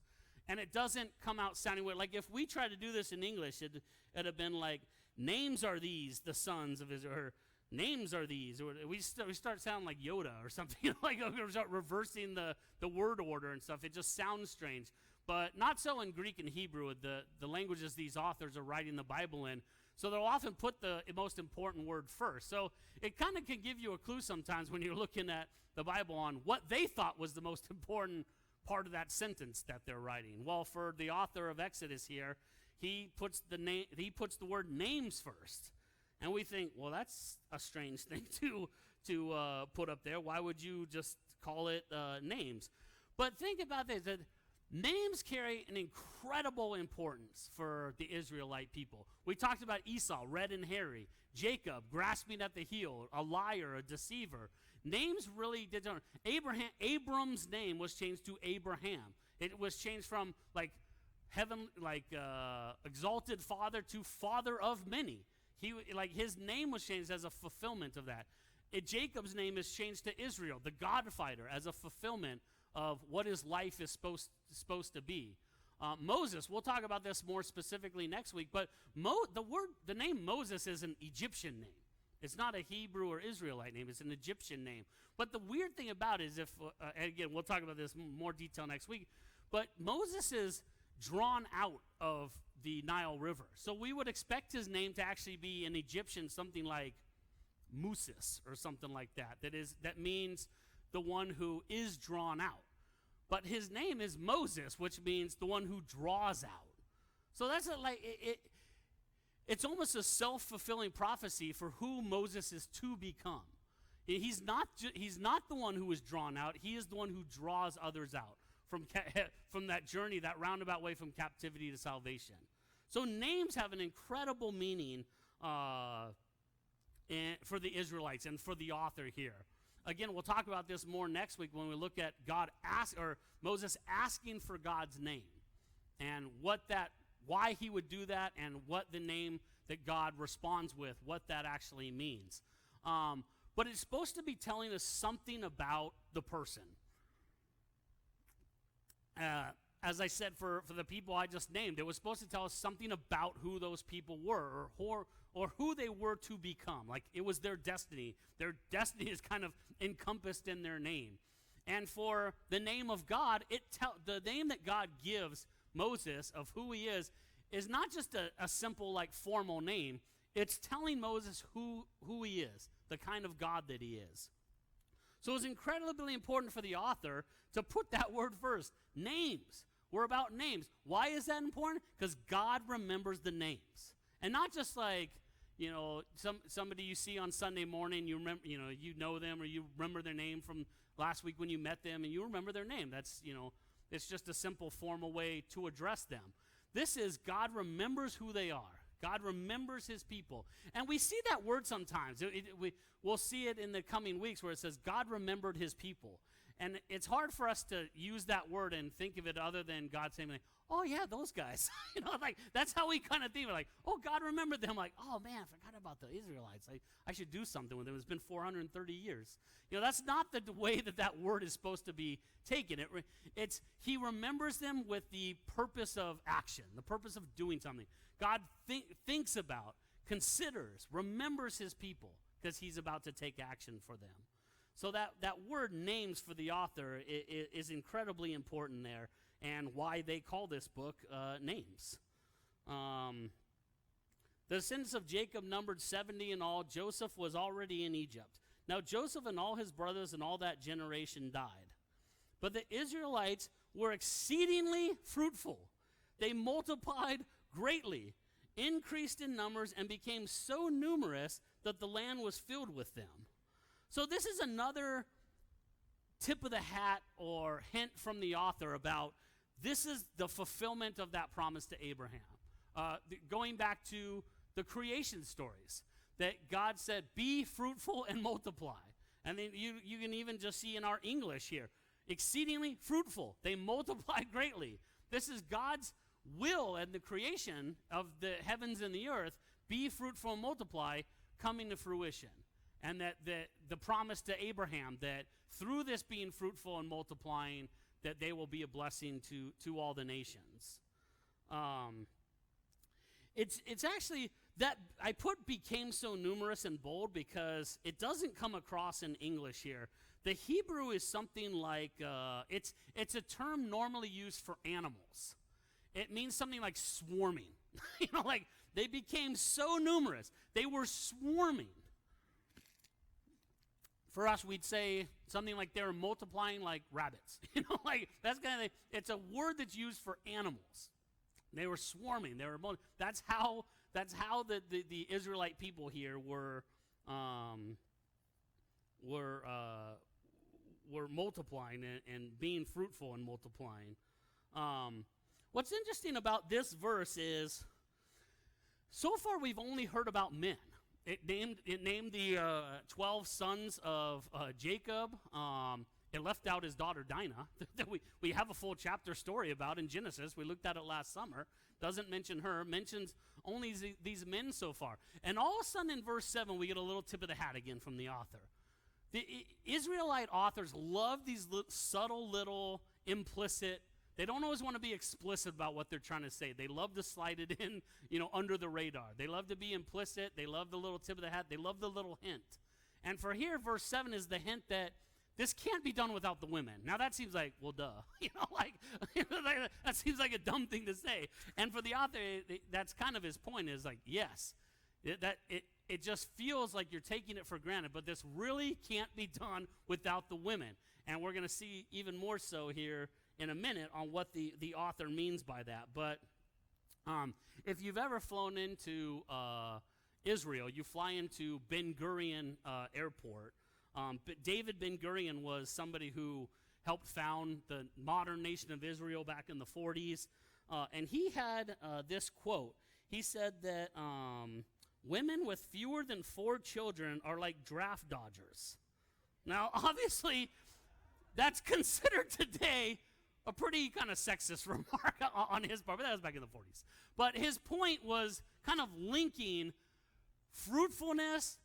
And it doesn't come out sounding weird. Like if we try to do this in English, it'd have been like, names are these, the sons of Israel, or names are these. Or we start sounding like Yoda or something. Like we start reversing the word order and stuff. It just sounds strange. But not so in Greek and Hebrew, the languages these authors are writing the Bible in. So they'll often put the most important word first. So it kind of can give you a clue sometimes when you're looking at the Bible on what they thought was the most important part of that sentence that they're writing. Well, for the author of Exodus here, he puts the word names first. And we think, well, that's a strange thing to put up there. Why would you just call it names? But think about this, that names carry an incredible importance for the Israelite people. We talked about Esau, red and hairy, Jacob, grasping at the heel, a liar, a deceiver. Names really did. Abram's name was changed to Abraham. It was changed from exalted father to father of many. His name was changed as a fulfillment of that. Jacob's name is changed to Israel, the God fighter, as a fulfillment of what his life is supposed to be. Moses, we'll talk about this more specifically next week, but the name Moses is an Egyptian name. It's not a Hebrew or Israelite name. It's an Egyptian name. But the weird thing about it is and again, we'll talk about this in more detail next week, but Moses is drawn out of the Nile River. So we would expect his name to actually be in Egyptian, something like Moses or something like that. That means the one who is drawn out. But his name is Moses, which means the one who draws out. So that's it's almost a self-fulfilling prophecy for who Moses is to become. He's not the one who is drawn out. He is the one who draws others out from that journey, that roundabout way from captivity to salvation. So names have an incredible meaning for the Israelites and for the author here. Again, we'll talk about this more next week when we look at Moses asking for God's name and why he would do that and what the name that God responds with, what that actually means. But it's supposed to be telling us something about the person. As I said, for the people I just named, it was supposed to tell us something about who those people were or who they were to become. Like it was their destiny. Their destiny is kind of encompassed in their name. And for the name of God, the name that God gives Moses of who he is not just a simple formal name. It's telling Moses who he is, the kind of God that he is. So it's incredibly important for the author to put that word first. Names. We're about names. Why is that important? Because God remembers the names. And not just somebody you see on Sunday morning, you remember, you know them or you remember their name from last week when you met them and you remember their name. That's, it's just a simple formal way to address them. This is God remembers who they are. God remembers his people. And we see that word sometimes. We'll see it in the coming weeks where it says God remembered his people. And it's hard for us to use that word and think of it other than God saying, like, oh, yeah, those guys. Like, that's how we kind of think. We're like, oh, God remembered them. Like, oh, man, I forgot about the Israelites. I should do something with them. It's been 430 years. That's not the way that word is supposed to be taken. It's he remembers them with the purpose of action, the purpose of doing something. God thinks about, considers, remembers his people because he's about to take action for them. So that word names for the author is incredibly important there, and why they call this book Names. The descendants of Jacob numbered 70 in all. Joseph was already in Egypt. Now Joseph and all his brothers and all that generation died. But the Israelites were exceedingly fruitful. They multiplied greatly, increased in numbers, and became so numerous that the land was filled with them. So this is another tip of the hat or hint from the author about this is the fulfillment of that promise to Abraham. Going back to the creation stories, that God said, be fruitful and multiply. And then you can even just see in our English here, exceedingly fruitful. They multiplied greatly. This is God's will and the creation of the heavens and the earth, be fruitful and multiply, coming to fruition. And that the promise to Abraham that through this being fruitful and multiplying, that they will be a blessing to all the nations. It's actually that I put became so numerous and bold because it doesn't come across in English here. The Hebrew is something like, it's a term normally used for animals. It means something like swarming. Like they became so numerous. They were swarming. For us, we'd say something like they were multiplying like rabbits. Like that's kind of it's a word that's used for animals. They were swarming. They were that's how the Israelite people here were multiplying and being fruitful and multiplying. What's interesting about this verse is so far we've only heard about men. It named the 12 sons of Jacob. It left out his daughter Dinah, that we have a full chapter story about in Genesis. We looked at it last summer. Doesn't mention her, mentions only these men so far. And all of a sudden in verse 7, we get a little tip of the hat again from the author. The Israelite authors love these subtle little implicit. They don't always want to be explicit about what they're trying to say. They love to slide it in, under the radar. They love to be implicit. They love the little tip of the hat. They love the little hint. And for here, verse 7 is the hint that this can't be done without the women. Now that seems like, well, duh. That seems like a dumb thing to say. And for the author, that's kind of his point is like, yes, it just feels like you're taking it for granted, but this really can't be done without the women. And we're going to see even more so here in a minute on what the author means by that. But if you've ever flown into Israel, you fly into Ben Gurion Airport. But David Ben Gurion was somebody who helped found the modern nation of Israel back in the 40s. And he had this quote. He said that women with fewer than 4 children are like draft dodgers. Now, obviously, that's considered today a pretty kind of sexist remark on his part, but that was back in the 40s. But his point was kind of linking fruitfulness,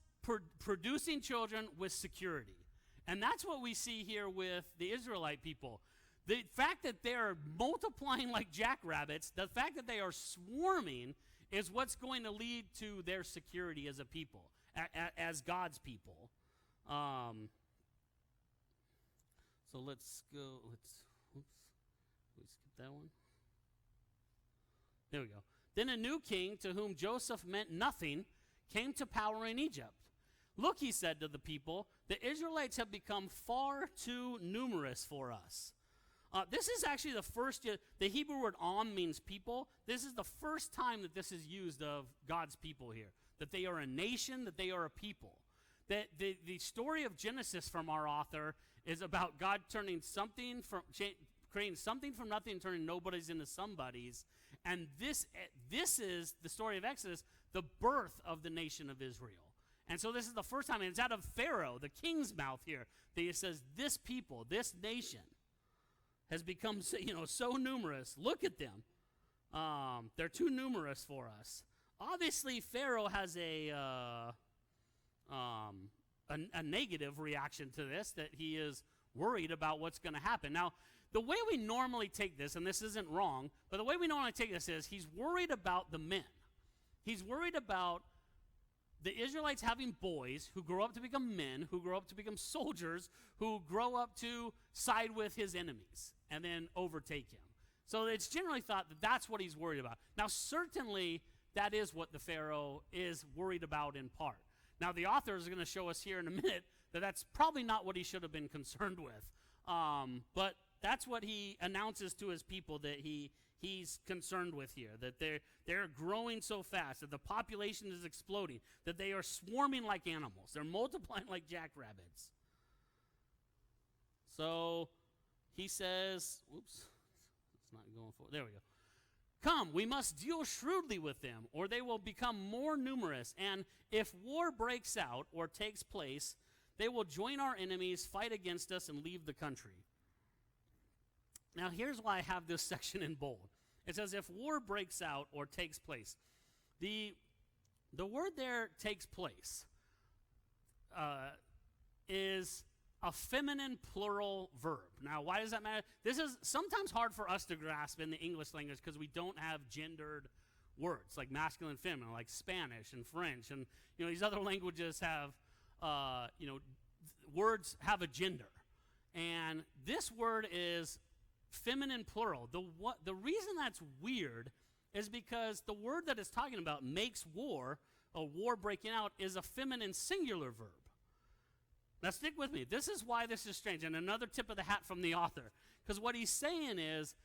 producing children with security. And that's what we see here with the Israelite people. The fact that they're multiplying like jackrabbits, the fact that they are swarming is what's going to lead to their security as a people, as God's people. So let's go, we skip that one. There we go. Then a new king, to whom Joseph meant nothing, came to power in Egypt. Look, he said to the people, the Israelites have become far too numerous for us. This is actually the first, the Hebrew word am means people. This is the first time that this is used of God's people here, that they are a nation, that they are a people. That the story of Genesis from our author is about God turning something from, creating something from nothing and turning nobodies into somebodies. And this is the story of Exodus, the birth of the nation of Israel. And so this is the first time, and it's out of Pharaoh, the king's mouth here, that he says, this people, this nation has become so numerous. Look at them. They're too numerous for us. Obviously, Pharaoh has a negative reaction to this, that he is worried about what's going to happen. Now, the way we normally take this, and this isn't wrong, but the way we normally take this is he's worried about the men. He's worried about the Israelites having boys who grow up to become men, who grow up to become soldiers, who grow up to side with his enemies and then overtake him. So it's generally thought that that's what he's worried about. Now, certainly, that is what the Pharaoh is worried about in part. Now, the author is going to show us here in a minute that that's probably not what he should have been concerned with. But that's what he announces to his people that he's concerned with here, that they're growing so fast, that the population is exploding, that they are swarming like animals. They're multiplying like jackrabbits. So he says, oops, it's not going forward. There we go. Come, we must deal shrewdly with them, or they will become more numerous. And if war breaks out or takes place, they will join our enemies, fight against us, and leave the country. Now, here's why I have this section in bold. It says, if war breaks out or takes place. The word there, takes place, is a feminine plural verb. Now, why does that matter? This is sometimes hard for us to grasp in the English language because we don't have gendered words like masculine and feminine, like Spanish and French. And, these other languages have, words have a gender. And this word is feminine plural. The reason that's weird is because the word that it's talking about, makes war, a war breaking out, is a feminine singular verb. Now stick with me. This is why this is strange, and another tip of the hat from the author. Because what he's saying is,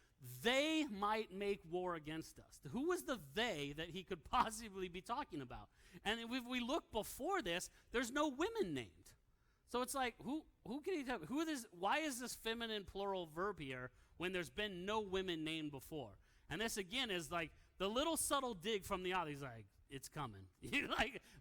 they might make war against us. Who is the they that he could possibly be talking about? And if we look before this, there's no women named. So it's like, who can he tell? Why is this feminine plural verb here when there's been no women named before? And this again is like the little subtle dig from the author. He's like, it's coming.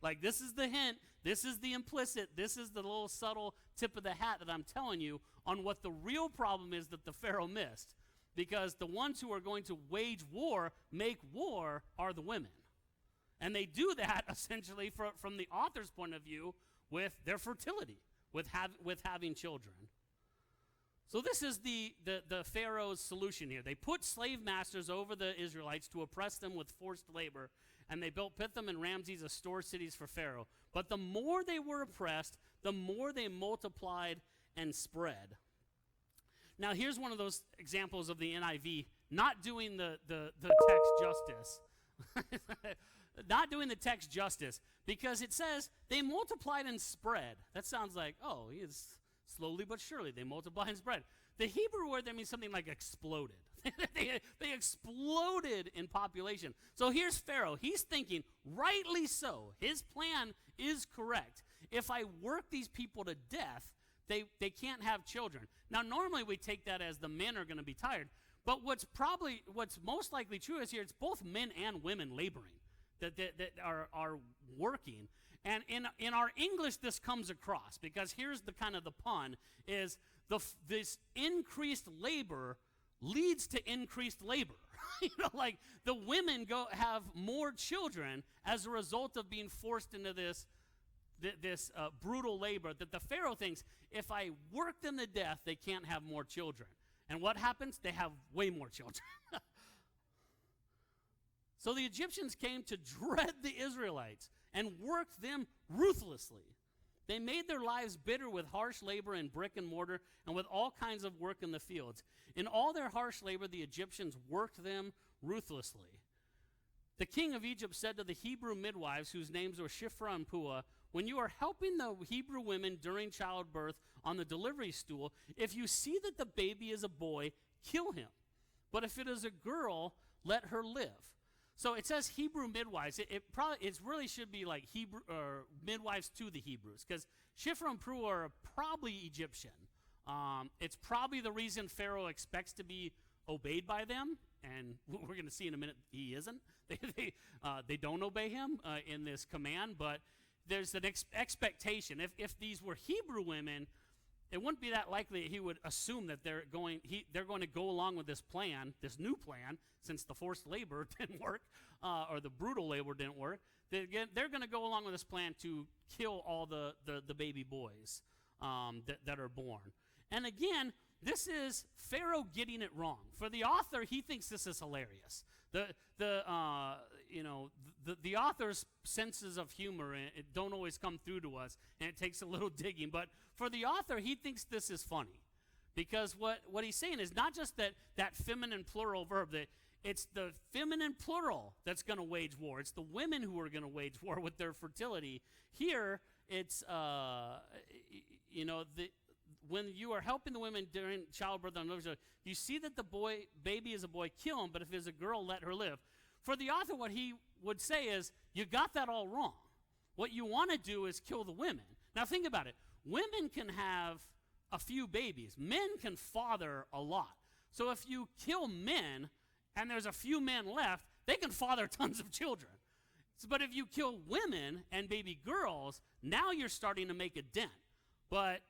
like this is the hint, this is the implicit, this is the little subtle tip of the hat that I'm telling you on what the real problem is that the Pharaoh missed. Because the ones who are going to wage war, make war, are the women. And they do that essentially from the author's point of view with their fertility, with having children. So this is the Pharaoh's solution here. They put slave masters over the Israelites to oppress them with forced labor, and they built Pithom and Ramses as store cities for Pharaoh. But the more they were oppressed, the more they multiplied and spread. Now here's one of those examples of the NIV not doing the text justice. Not doing the text justice, because it says they multiplied and spread. That sounds like, it's slowly but surely they multiply and spread. The Hebrew word there means something like exploded. They exploded in population. So here's Pharaoh. He's thinking, rightly so, his plan is correct. If I work these people to death, they can't have children. Now, normally we take that as the men are going to be tired. But what's most likely true is here, it's both men and women laboring that are working. And in our English, this comes across, because here's the kind of the pun, is this increased labor leads to increased labor. Like the women have more children as a result of being forced into this brutal labor, that the Pharaoh thinks, if I work them to death, they can't have more children. And what happens? They have way more children. So the Egyptians came to dread the Israelites and worked them ruthlessly. They made their lives bitter with harsh labor in brick and mortar and with all kinds of work in the fields. In all their harsh labor, the Egyptians worked them ruthlessly. The king of Egypt said to the Hebrew midwives, whose names were Shiphrah and Puah, when you are helping the Hebrew women during childbirth on the delivery stool, if you see that the baby is a boy, kill him. But if it is a girl, let her live. So it says Hebrew midwives. It really should be like Hebrew or midwives to the Hebrews, because Shiphrah and Puah are probably Egyptian. It's probably the reason Pharaoh expects to be obeyed by them, and we're going to see in a minute he isn't. They don't obey him in this command, but there's an expectation. If these were Hebrew women, it wouldn't be that likely that he would assume that they're going to go along with this plan, this new plan, since the forced labor didn't work, or the brutal labor didn't work. They're going to go along with this plan to kill all the baby boys that are born. And again, this is Pharaoh getting it wrong. For the author, he thinks this is hilarious. The author's senses of humor it don't always come through to us, and it takes a little digging. But for the author, he thinks this is funny, because what he's saying is not just that feminine plural verb, that it's the feminine plural that's going to wage war. It's the women who are going to wage war with their fertility. Here, it's when you are helping the women during childbirth, you see that the baby is a boy, kill him, but if it's a girl, let her live. For the author, what he would say is, you got that all wrong. What you want to do is kill the women. Now think about it. Women can have a few babies. Men can father a lot. So if you kill men and there's a few men left, they can father tons of children. But if you kill women and baby girls, now you're starting to make a dent. But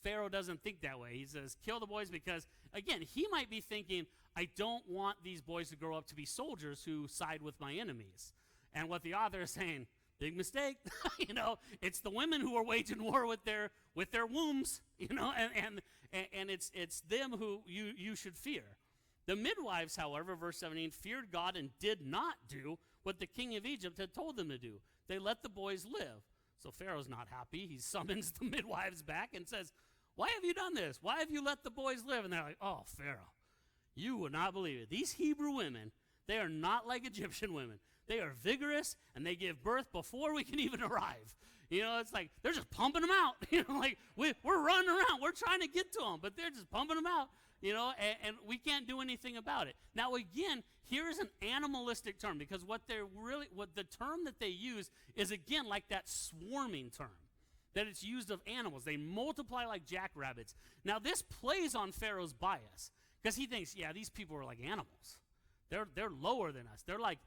Pharaoh doesn't think that way. He says, kill the boys, because, again, he might be thinking, I don't want these boys to grow up to be soldiers who side with my enemies. And what the author is saying, big mistake. It's the women who are waging war with their wombs, and it's them who you should fear. The midwives, however, verse 17, feared God and did not do what the king of Egypt had told them to do. They let the boys live. So Pharaoh's not happy. He summons the midwives back and says, why have you done this? Why have you let the boys live? And they're like, oh, Pharaoh, you would not believe it. These Hebrew women, they are not like Egyptian women. They are vigorous, and they give birth before we can even arrive. It's like they're just pumping them out. Like we're running around. We're trying to get to them, but they're just pumping them out, and we can't do anything about it. Now, again, here is an animalistic term, because what the term that they use is, again, like that swarming term, that it's used of animals. They multiply like jackrabbits. Now, this plays on Pharaoh's bias, because he thinks, yeah, these people are like animals. They're lower than us. They're like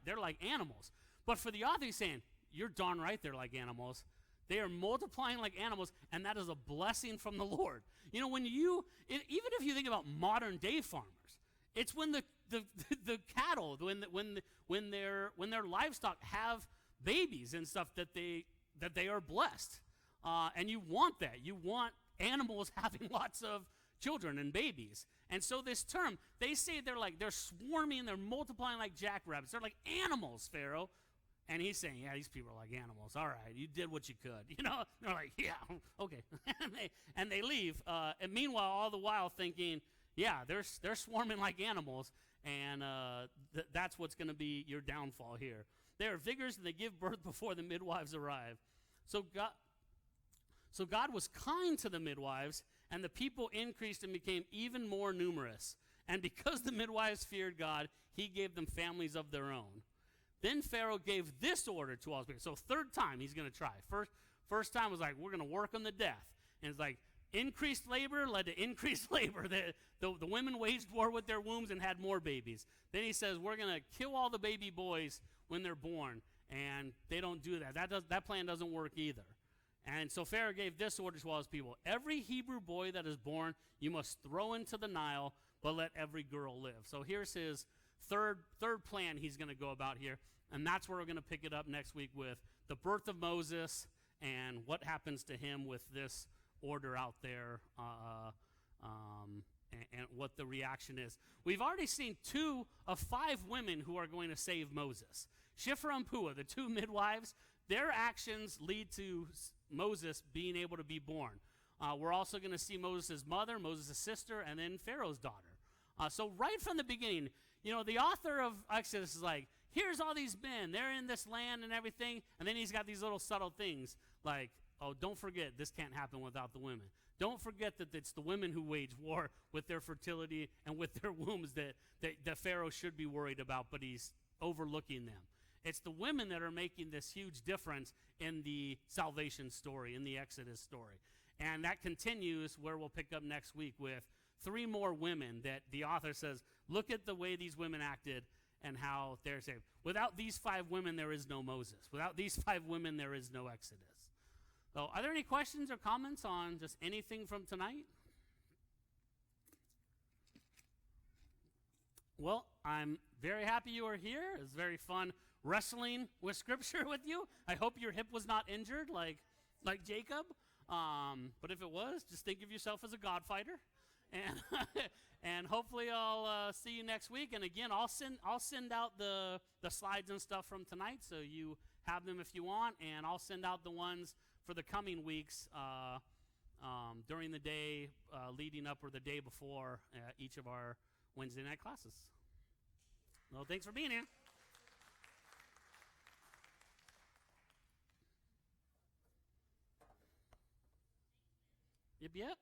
animals. But for the author, he's saying, you're darn right they're like animals. They are multiplying like animals, and that is a blessing from the Lord. Even if you think about modern day farmers, it's when the cattle, when their livestock have babies and stuff, that they are blessed, and you want that. You want animals having lots of children and babies. And so this term, they say they're swarming, they're multiplying like jackrabbits. They're like animals, Pharaoh. And he's saying, yeah, these people are like animals. All right, you did what you could. They're like, yeah, okay. and they leave. And meanwhile, all the while thinking, yeah, they're swarming like animals, and that's what's going to be your downfall here. They are vigorous, and they give birth before the midwives arrive. So God was kind to the midwives, and the people increased and became even more numerous. And because the midwives feared God, he gave them families of their own. Then Pharaoh gave this order to all his people. So third time he's going to try. First time was like, we're going to work them to death. And it's like, increased labor led to increased labor. The women waged war with their wombs and had more babies. Then he says, we're going to kill all the baby boys when they're born. And they don't do that. That plan doesn't work either. And so Pharaoh gave this order to all his people. Every Hebrew boy that is born, you must throw into the Nile, but let every girl live. So here's his third plan he's going to go about here. And that's where we're going to pick it up next week with the birth of Moses and what happens to him with this order out there, and what the reaction is. We've already seen 2 of 5 women who are going to save Moses. Shiphrah and Puah, the 2 midwives, their actions lead to Moses being able to be born. We're also going to see Moses' mother, Moses' sister, and then Pharaoh's daughter. So right from the beginning, the author of Exodus is like, here's all these men. They're in this land and everything. And then he's got these little subtle things like, oh, don't forget, this can't happen without the women. Don't forget that it's the women who wage war with their fertility and with their wombs that Pharaoh should be worried about, but he's overlooking them. It's the women that are making this huge difference in the salvation story, in the Exodus story. And that continues where we'll pick up next week with 3 more women that the author says, look at the way these women acted and how they're saved. Without these 5 women, there is no Moses. Without these 5 women, there is no Exodus. So are there any questions or comments on just anything from tonight? Well, I'm very happy you are here. It was very fun wrestling with Scripture with you. I hope your hip was not injured like Jacob. But if it was, just think of yourself as a God fighter. And and hopefully I'll see you next week. And again, I'll send out the slides and stuff from tonight, so you have them if you want. And I'll send out the ones for the coming weeks during the day leading up or the day before each of our Wednesday night classes. Well, thanks for being here. Yep.